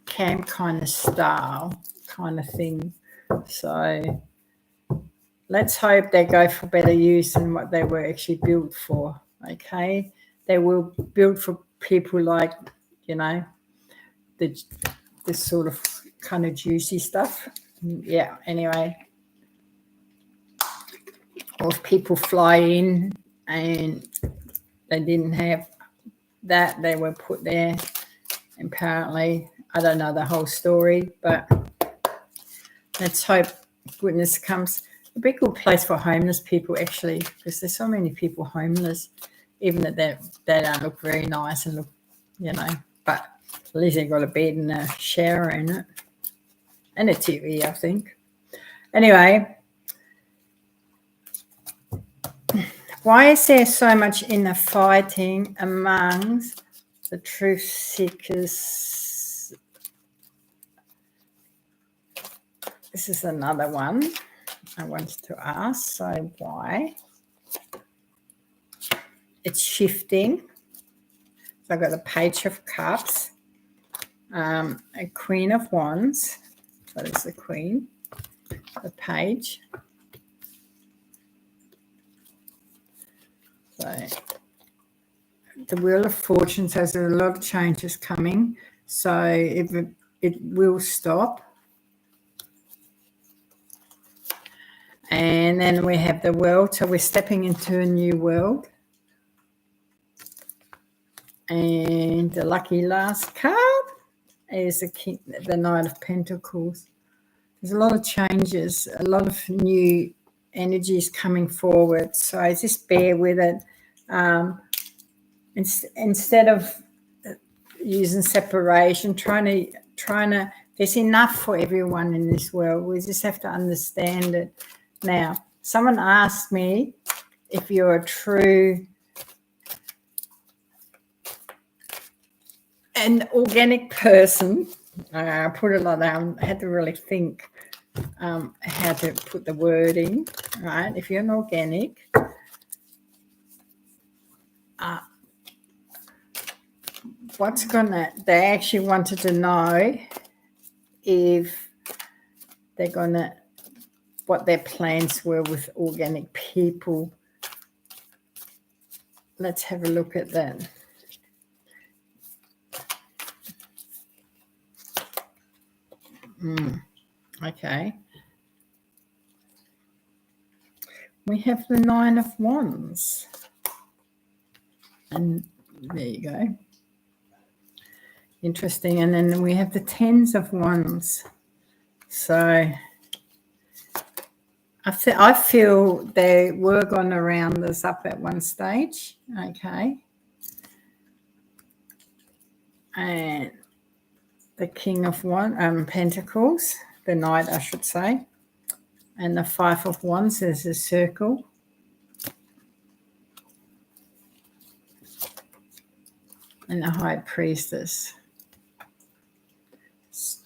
camp kind of style kind of thing. So let's hope they go for better use than what they were actually built for. Okay, they were built for people like, you know, the sort of kind of juicy stuff. Yeah, anyway, or if people fly in and they didn't have that, they were put there. Apparently, I don't know the whole story, but let's hope goodness comes. It'd be a good place for homeless people, actually, because there's so many people homeless, even that they don't look very nice and look, you know, but at least they got a bed and a shower in it and a TV, I think. Anyway, why is there so much inner fighting amongst the truth seekers? This is another one I wanted to ask. So why? It's shifting. So I've got the Page of Cups, a Queen of Wands. So it's the Queen, the Page. So the Wheel of Fortune says there are a lot of changes coming. So it will stop. And then we have the world. So we're stepping into a new world. And the lucky last card is the Knight of Pentacles. There's a lot of changes, a lot of new energies coming forward. So just bear with it. Instead of using separation, trying to, there's enough for everyone in this world. We just have to understand it. Now, someone asked me if you're a true an organic person. I put it like that. I had to really think how to put the wording, right? If you're an organic, they actually wanted to know if they're what their plans were with organic people. Let's have a look at that. Okay. We have the Nine of Wands. And there you go. Interesting. And then we have the Tens of Wands. So I feel they were going to round this up at one stage. Okay. And the King of Pentacles, the Knight, I should say, and the Five of Wands is a circle. And the High Priestess.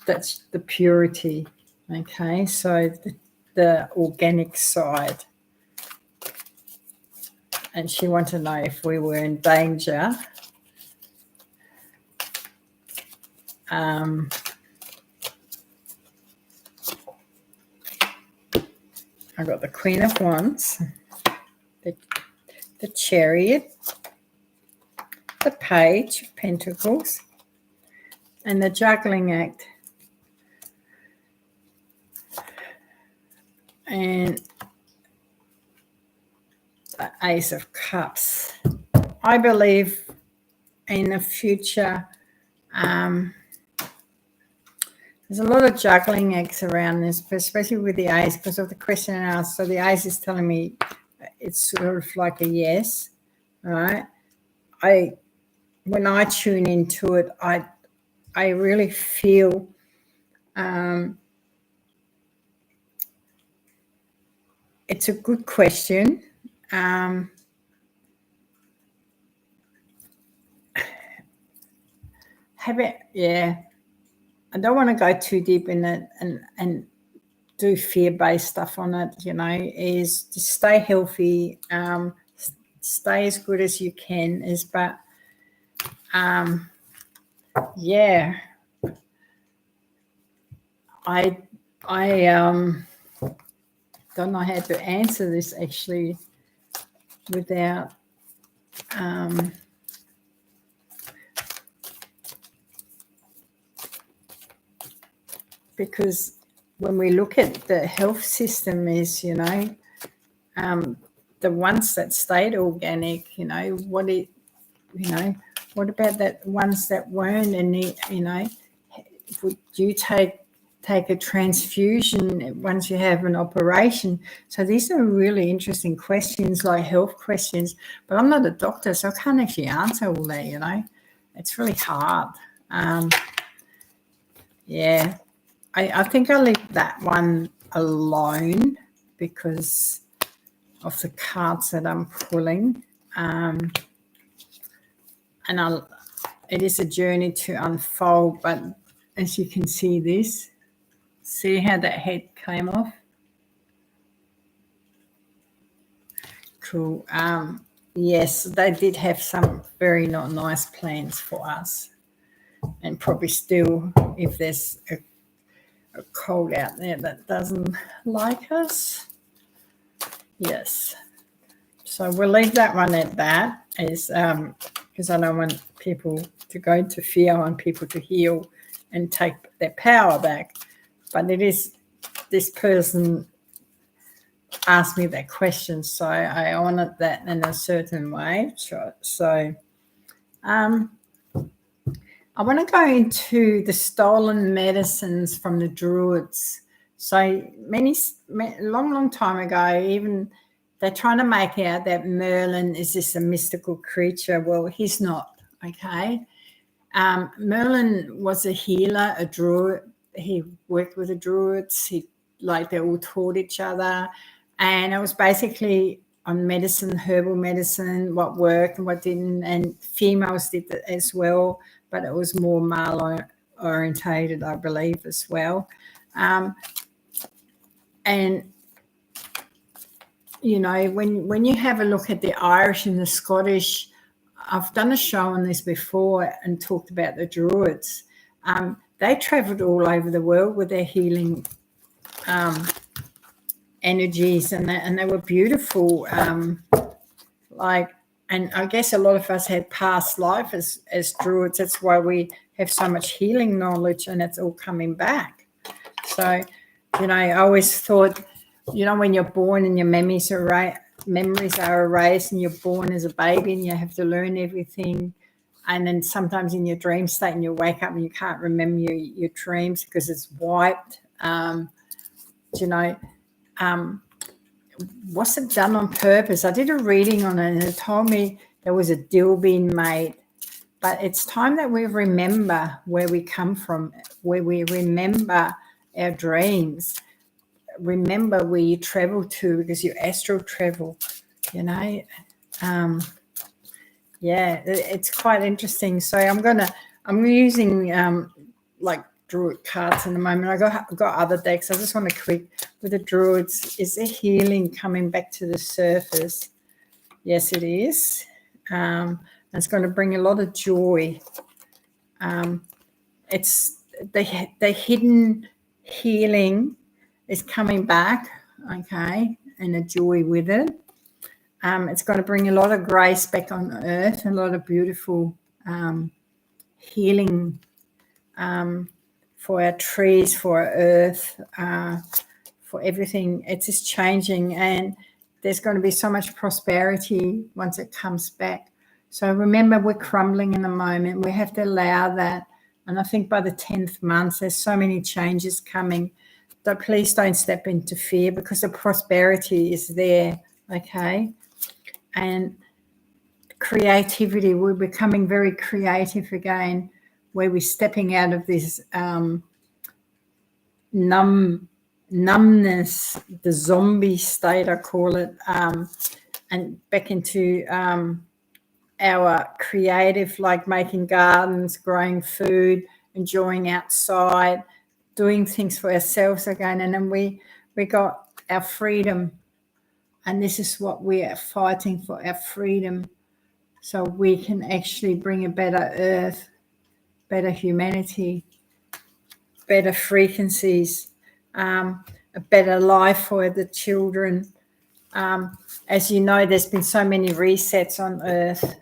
That's the purity. Okay, so the organic side. And she wanted to know if we were in danger. I got the Queen of Wands, the Chariot, the Page of Pentacles and the Juggling Act. And the Ace of Cups. I believe in the future, there's a lot of juggling acts around this, especially with the Ace, because of the question I asked. So the Ace is telling me it's sort of like a yes, all right? When I tune into it, I really feel it's a good question. Yeah. I don't want to go too deep in it and do fear-based stuff on it, is just stay healthy, stay as good as you can, yeah. I don't know how to answer this actually without because when we look at the health system is, the ones that stayed organic, what about that ones that weren't? And would you take a transfusion once you have an operation? So these are really interesting questions, like health questions, but I'm not a doctor, so I can't actually answer all that. It's really hard. Yeah, I think I'll leave that one alone because of the cards that I'm pulling. And it is a journey to unfold, but as you can see how that head came off? Cool. Yes, they did have some very not nice plans for us, and probably still, if there's a cold out there that doesn't like us. Yes. So we'll leave that one at that, because I don't want people to go into fear. I want people to heal and take their power back. But it is, this person asked me that question, so I honored that in a certain way. So I want to go into the stolen medicines from the Druids. So long time ago, even they're trying to make out that Merlin is this a mystical creature. Well, he's not, okay? Merlin was a healer, a druid. He worked with the Druids. They all taught each other. And it was basically on medicine, herbal medicine, what worked and what didn't. And females did that as well, but it was more male orientated, I believe, as well. And when you have a look at the Irish and the Scottish, I've done a show on this before and talked about the Druids. They travelled all over the world with their healing energies, and they were beautiful. And I guess a lot of us had past life as Druids. That's why we have so much healing knowledge, and it's all coming back. So, I always thought, when you're born and your memories are erased and you're born as a baby and you have to learn everything. And then sometimes in your dream state and you wake up and you can't remember your dreams because it's wiped. Was it done on purpose? I did a reading on it and it told me there was a deal being made. But it's time that we remember where we come from, where we remember our dreams. Remember where you travel to, because you astral travel, it's quite interesting. So I'm using Druid cards in the moment. I've got other decks. I just want to click with the Druids. Is there healing coming back to the surface? Yes, it is. It's going to bring a lot of joy. It's the hidden healing is coming back, okay, and a joy with it. It's going to bring a lot of grace back on earth, a lot of beautiful healing for our trees, for our earth, for everything. It's just changing, and there's going to be so much prosperity once it comes back. So remember, we're crumbling in the moment. We have to allow that. And I think by the 10th month, there's so many changes coming. So please don't step into fear, because the prosperity is there, okay? And creativity, we're becoming very creative again, where we're stepping out of this numbness, the zombie state, I call it, and back into our creative, like making gardens, growing food, enjoying outside, doing things for ourselves again. And then we got our freedom, and this is what we are fighting for, our freedom, so we can actually bring a better earth, better humanity, better frequencies, a better life for the children. As you know, there's been so many resets on earth,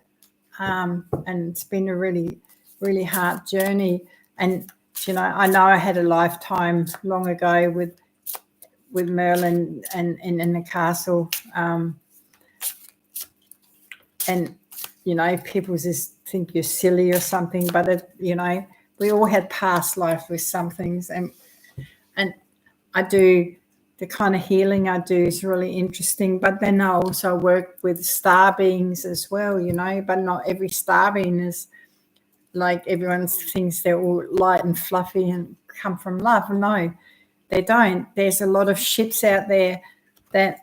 and it's been a really, really hard journey. And you know I had a lifetime long ago with Merlin and in the castle, and you know, people just think you're silly or something, but it, you know, we all had past life with some things, and I do the kind of healing I do is really interesting. But then I also work with star beings as well, you know, but not every star being is like everyone thinks they're all light and fluffy and come from love. No, they don't. There's a lot of ships out there that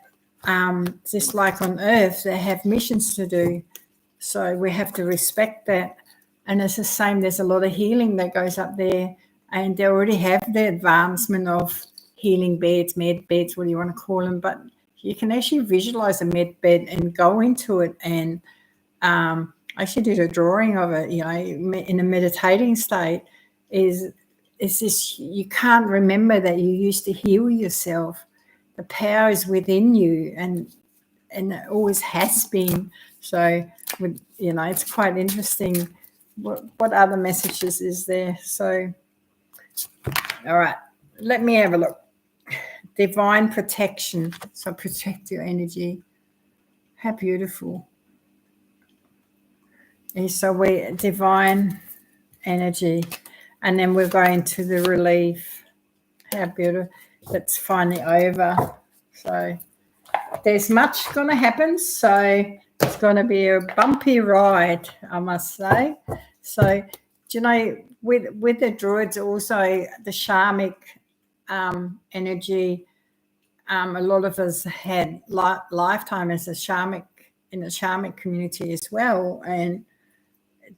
just like on earth, they have missions to do. So we have to respect that. And it's the same, there's a lot of healing that goes up there, and they already have the advancement of healing beds, med beds, what do you want to call them, but you can actually visualize a med bed and go into it, and I actually did a drawing of it, you know, in a meditating state. Is this, you can't remember that you used to heal yourself. The power is within you, and it always has been. So, you know, it's quite interesting. What other messages is there? So, all right, let me have a look. Divine protection. So protect your energy. How beautiful. And so we divine energy, and then we're going to the relief. How beautiful. That's finally over. So there's much going to happen. So it's going to be a bumpy ride, I must say. So, do you know, with the druids also, the shamanic energy, a lot of us had lifetime as a shamanic, in the shamanic community as well. And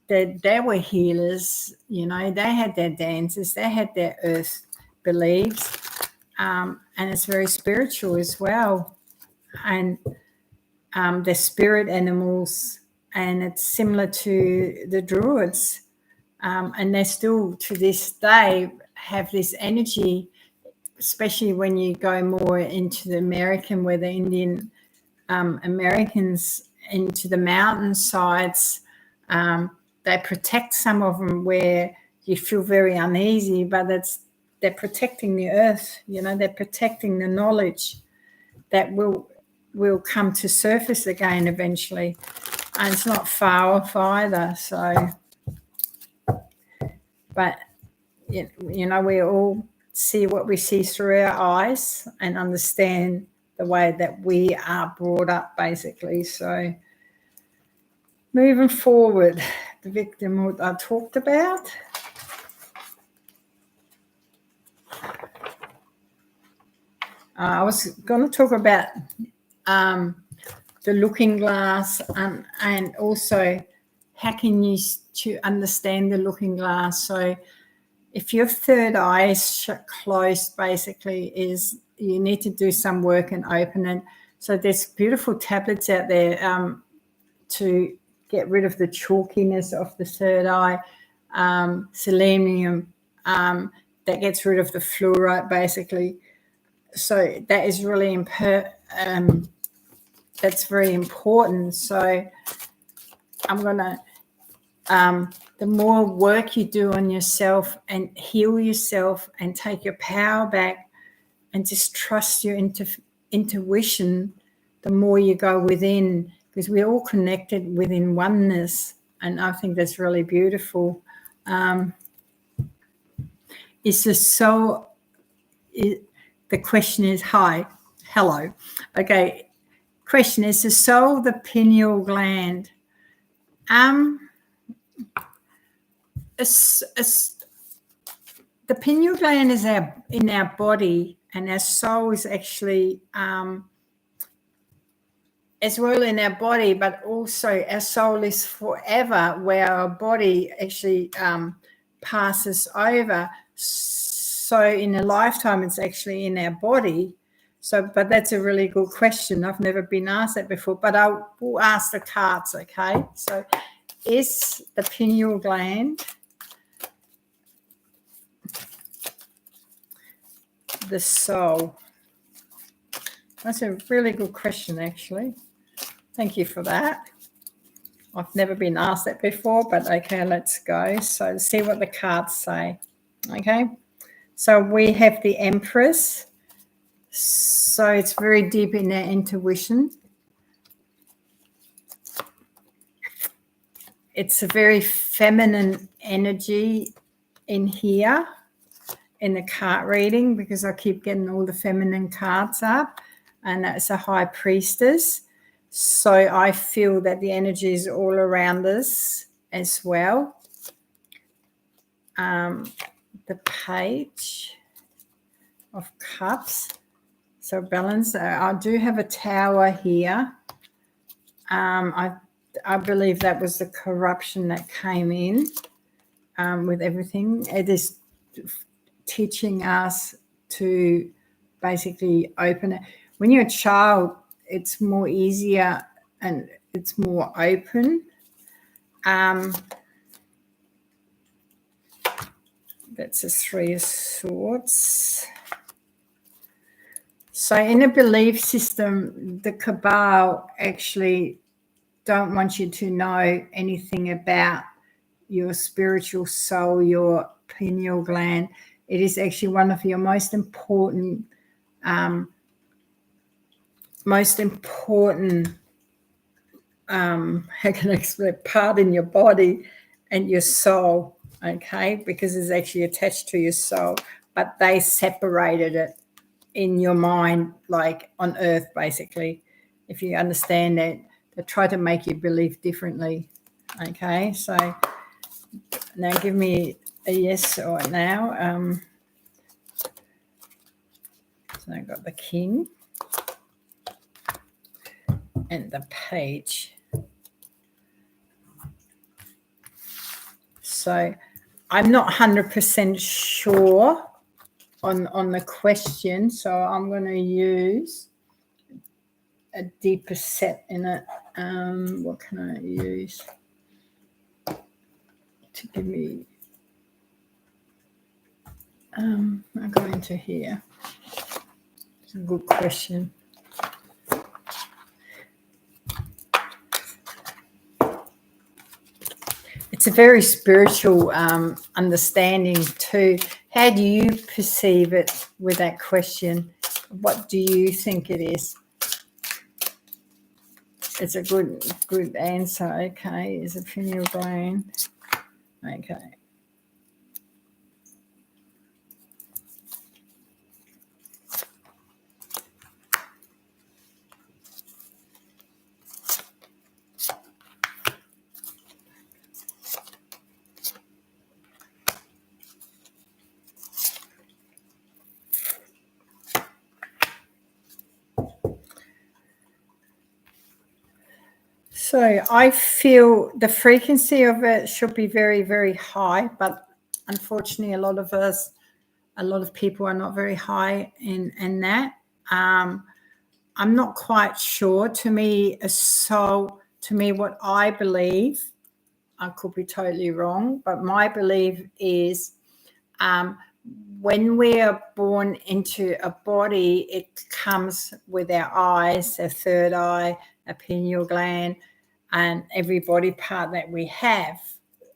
they were healers, you know, they had their dances, they had their earth beliefs, and it's very spiritual as well. And they're spirit animals, and it's similar to the druids, and they still to this day have this energy, especially when you go more into the American, where the Indian Americans into the mountain sides, they protect some of them where you feel very uneasy, but they're protecting the earth, you know, they're protecting the knowledge that will come to surface again eventually. And it's not far off either. So, but, you know, we all see what we see through our eyes and understand the way that we are brought up, basically. So, moving forward, the victim what I talked about. I was going to talk about the looking glass, and also how can you to understand the looking glass. So if your third eye is closed, basically is you need to do some work and open it. So there's beautiful tablets out there to get rid of the chalkiness of the third eye, selenium, that gets rid of the fluorite, basically. So that is really that's very important. So I'm going to, the more work you do on yourself and heal yourself and take your power back and just trust your intuition, the more you go within, because we're all connected within oneness. And I think that's really beautiful. It's just so, the question is, hello. Okay, question is the soul the pineal gland? The pineal gland is in our body, and our soul is actually as well in our body, but also our soul is forever, where our body actually passes over. So in a lifetime, it's actually in our body. So, but that's a really good question. I've never been asked that before, but I will ask the cards, okay? So is the pineal gland the soul? That's a really good question, actually. Thank you for that. I've never been asked that before, but okay, let's go. So see what the cards say. Okay. So we have the Empress. So it's very deep in our intuition. It's a very feminine energy in here in the card reading, because I keep getting all the feminine cards up, and that's a High Priestess. So I feel that the energy is all around us as well. The Page of Cups. So balance. I do have a Tower here. I believe that was the corruption that came in with everything. It is teaching us to basically open it. When you're a child, it's more easier and it's more open. That's a Three of Swords. So in a belief system, the Cabal actually don't want you to know anything about your spiritual soul, your pineal gland. It is actually one of your most important how can I explain, part in your body and your soul, okay, because it's actually attached to your soul, but they separated it in your mind, like on earth, basically. If you understand that, they try to make you believe differently, okay? So now give me a yes or a now. So I got the King and the Page. So I'm not 100% sure on the question, so I'm going to use a deeper set in it. What can I use to give me? I'll go into here. It's a good question. It's a very spiritual understanding too. How do you perceive it with that question? What do you think it is? It's a good answer. Okay, is a pineal gland. Okay. So I feel the frequency of it should be very, very high, but unfortunately a lot of people are not very high in that. I'm not quite sure. To me, what I believe, I could be totally wrong, but my belief is when we are born into a body, it comes with our eyes, our third eye, our pineal gland, and every body part that we have,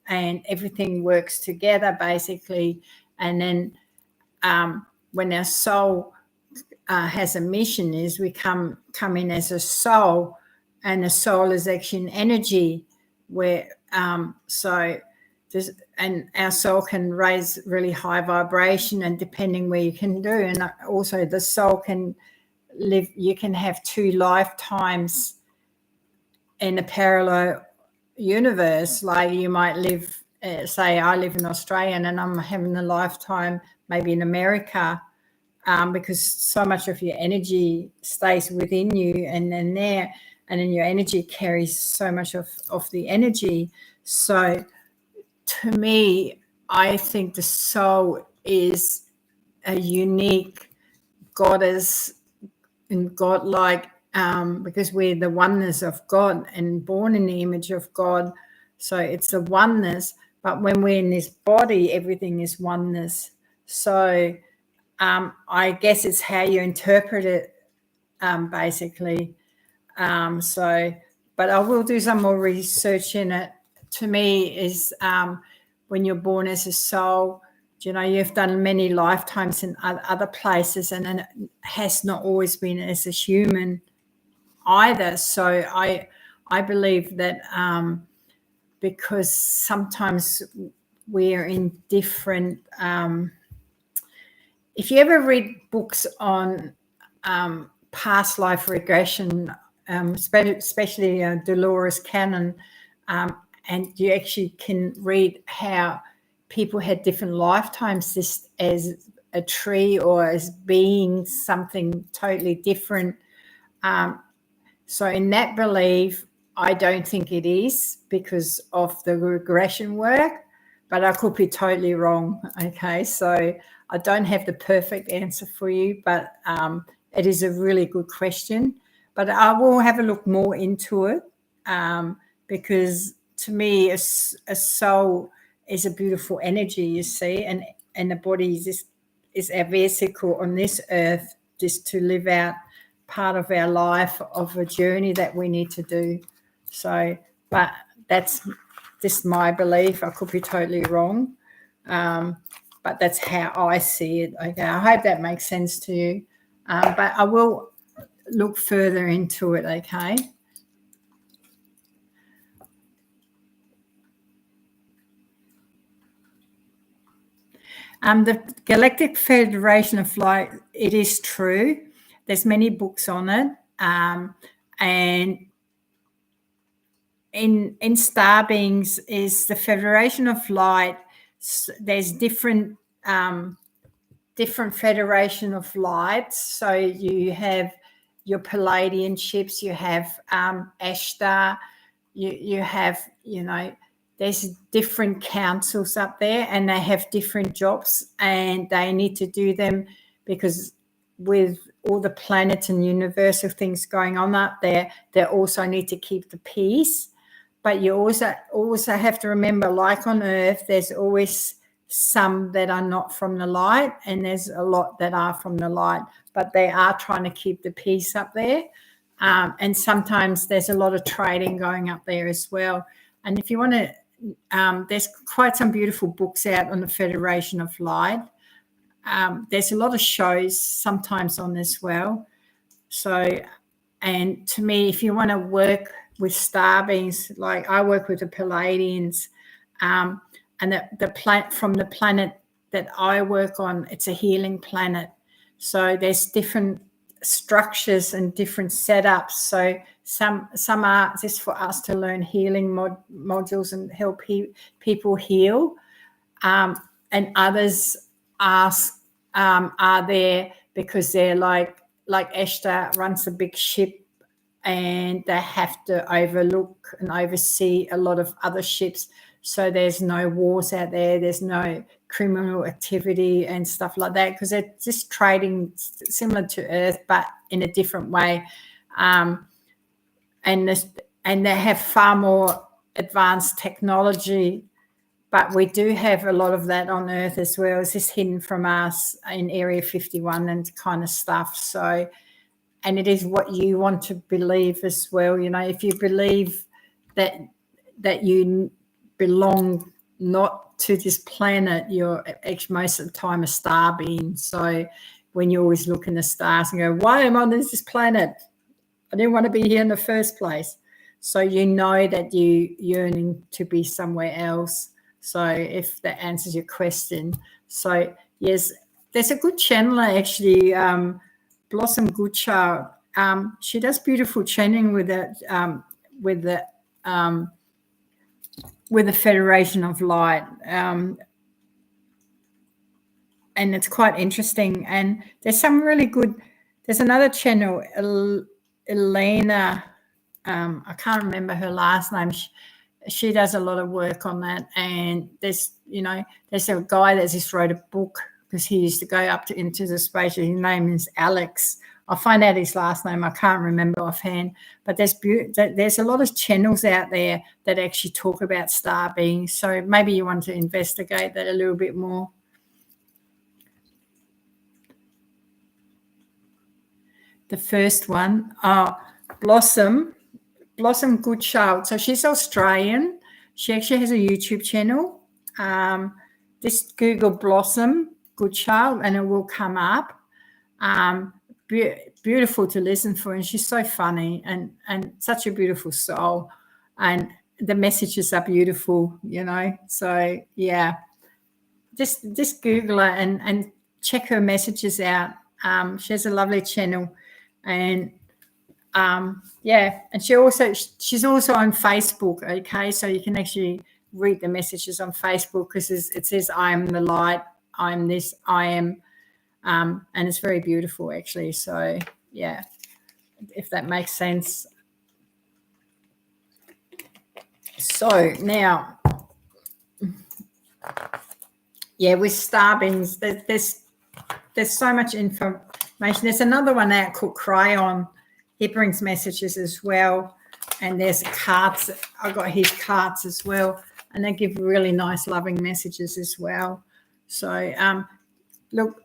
and everything works together basically. And then when our soul has a mission, is we come in as a soul, and the soul is actually an energy where and our soul can raise really high vibration, and depending where you can do, and also the soul can live, you can have 2 lifetimes in a parallel universe. Like you might live, say I live in Australia and I'm having a lifetime maybe in America, because so much of your energy stays within you and then there, and then your energy carries so much of the energy. So to me, I think the soul is a unique goddess and godlike, because we're the oneness of God and born in the image of God. So it's the oneness, but when we're in this body, everything is oneness. So I guess it's how you interpret it, basically. But I will do some more research in it. To me, is when you're born as a soul, you've done many lifetimes in other places, and then it has not always been as a human either. So I believe that because sometimes we're in different. If you ever read books on past life regression, especially Dolores Cannon, and you actually can read how people had different lifetimes just as a tree or as being something totally different. So in that belief, I don't think it is because of the regression work, but I could be totally wrong. Okay, so I don't have the perfect answer for you, but it is a really good question. But I will have a look more into it, because to me, a soul is a beautiful energy, you see, and the body is our vesicle on this earth just to live out part of our life, of a journey that we need to do. So, but that's just my belief. I could be totally wrong, but that's how I see it. Okay, I hope that makes sense to you, but I will look further into it. Okay. The Galactic Federation of Light, it is true. There's many books on it, and in Star Beings is the Federation of Light. There's different Federation of Lights. So you have your Palladian ships, you have Ashtar, you have, there's different councils up there, and they have different jobs, and they need to do them because with all the planets and universal things going on up there, they also need to keep the peace. But you also have to remember, like on Earth, there's always some that are not from the light, and there's a lot that are from the light, but they are trying to keep the peace up there. And sometimes there's a lot of trading going up there as well. And if you want to, there's quite some beautiful books out on the Federation of Light. There's a lot of shows sometimes on as well. So, and to me, if you want to work with star beings, like I work with the Palladians, and from the planet that I work on, it's a healing planet. So there's different structures and different setups. So some are just for us to learn healing modules and help people heal, and others are there because they're like Ashtar runs a big ship, and they have to overlook and oversee a lot of other ships. So there's no wars out there. There's no criminal activity and stuff like that, because they're just trading similar to Earth, but in a different way. And they have far more advanced technology but we do have a lot of that on Earth as well. It's just hidden from us in Area 51 and kind of stuff. So, and it is what you want to believe as well. You know, if you believe that you belong not to this planet, you're actually most of the time a star being. So when you always look in the stars and go, why am I on this planet? I didn't want to be here in the first place. So you know that you're yearning to be somewhere else. So if that answers your question. So yes, there's a good channeler actually, Blossom Goodchild. She does beautiful channeling with the Federation of Light. And it's quite interesting. And there's some really good, there's another channel, Elena, I can't remember her last name. She does a lot of work on that. And there's a guy that just wrote a book because he used to go up into the space. His name is Alex. I'll find out his last name. I can't remember offhand. But there's a lot of channels out there that actually talk about star beings. So maybe you want to investigate that a little bit more. The first one, Blossom Goodchild. So she's Australian. She actually has a YouTube channel. Just Google Blossom Goodchild and it will come up. Beautiful to listen for, and she's so funny and such a beautiful soul, and the messages are beautiful, you know. So yeah, just Google her and check her messages out. She has a lovely channel, and yeah, and she's also on Facebook. Okay, so you can actually read the messages on Facebook because it says I am the light, I am this, I am, and it's very beautiful actually. So yeah, if that makes sense. So now, yeah, with star beings, there's so much information. There's another one out called Crayon. He brings messages as well, and there's cards. I got his cards as well, and they give really nice, loving messages as well. So look,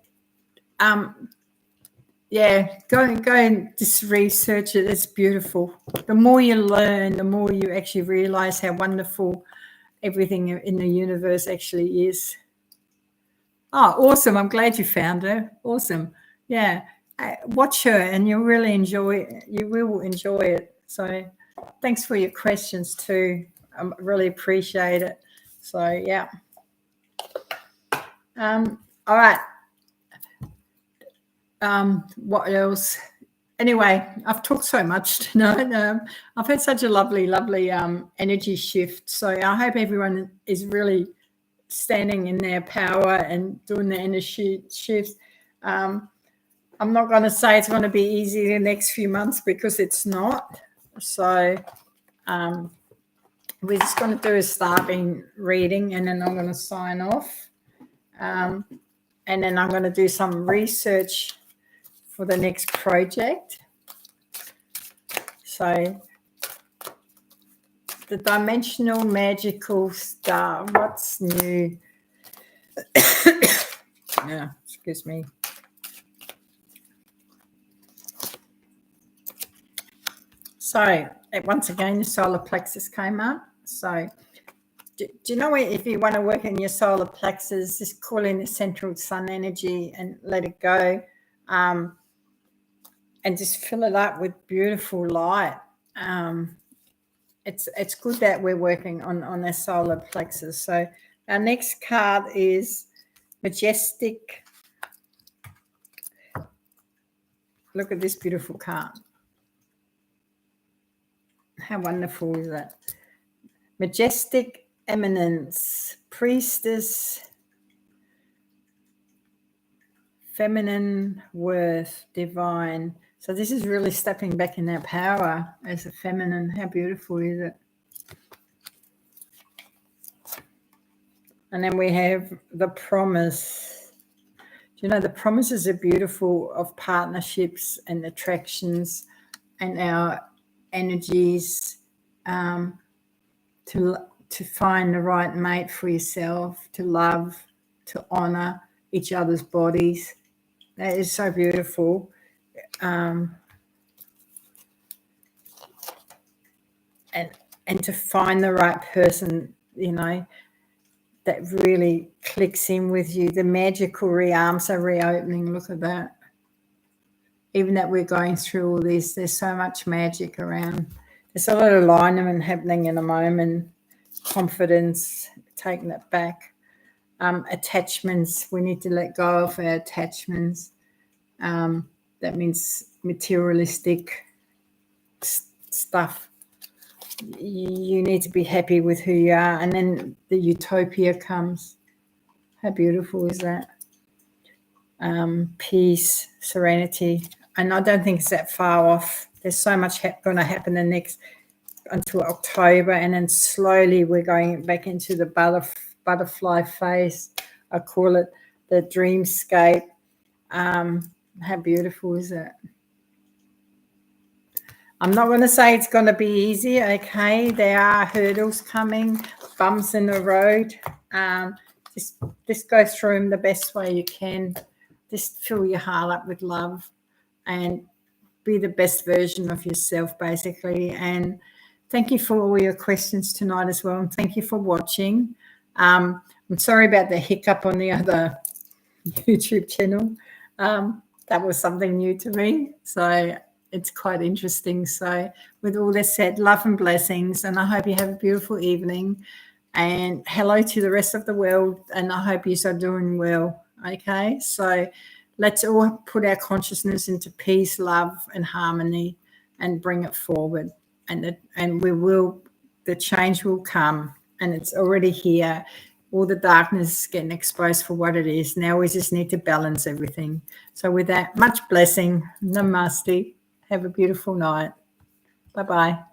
yeah, go and just research it. It's beautiful. The more you learn, the more you actually realize how wonderful everything in the universe actually is. Oh, awesome. I'm glad you found her. Awesome. Yeah. Watch her and you'll really enjoy it. You will enjoy it. So thanks for your questions too. I really appreciate it. So yeah. All right. What else? Anyway, I've talked so much tonight. I've had such a lovely energy shift. So I hope everyone is really standing in their power and doing the energy shifts. I'm not going to say it's going to be easy the next few months because it's not. So we're just going to do a starting reading and then I'm going to sign off. And then I'm going to do some research for the next project. So the dimensional magical star, what's new? Yeah, excuse me. So once again, the solar plexus came up. So do you know if you want to work in your solar plexus, just call in the central sun energy and let it go, and just fill it up with beautiful light. It's good that we're working on the solar plexus. So our next card is Majestic. Look at this beautiful card. How wonderful is that? Majestic Eminence, Priestess, Feminine Worth, Divine. So this is really stepping back in our power as a feminine. How beautiful is it? And then we have the Promise. Do you know the promises are beautiful of partnerships and to our energies, to to find the right mate for yourself, to love, to honor each other's bodies. That is so beautiful. And to find the right person, you know, that really clicks in with you. The magical realms are reopening. Look at that. Even that we're going through all this, there's so much magic around. There's a lot of alignment happening in a moment. Confidence, taking it back. Attachments, we need to let go of our attachments. That means materialistic stuff. You need to be happy with who you are, and then the utopia comes. How beautiful is that? Peace, serenity, and I don't think it's that far off. There's so much going to happen the next until October, and then slowly we're going back into the butterfly phase. I call it the dreamscape. How beautiful is that? I'm not going to say it's going to be easy, okay? There are hurdles coming, bumps in the road. Just go through them the best way you can. Just fill your heart up with love and be the best version of yourself, basically. And thank you for all your questions tonight as well. And thank you for watching. I'm sorry about the hiccup on the other YouTube channel. That was something new to me. So it's quite interesting. So with all this said, love and blessings, and I hope you have a beautiful evening, and hello to the rest of the world, and I hope you are doing well, okay? So let's all put our consciousness into peace, love, and harmony, and bring it forward, and the change will come, and it's already here. All the darkness is getting exposed for what it is. Now we just need to balance everything. So with that, much blessing. Namaste. Have a beautiful night. Bye-bye.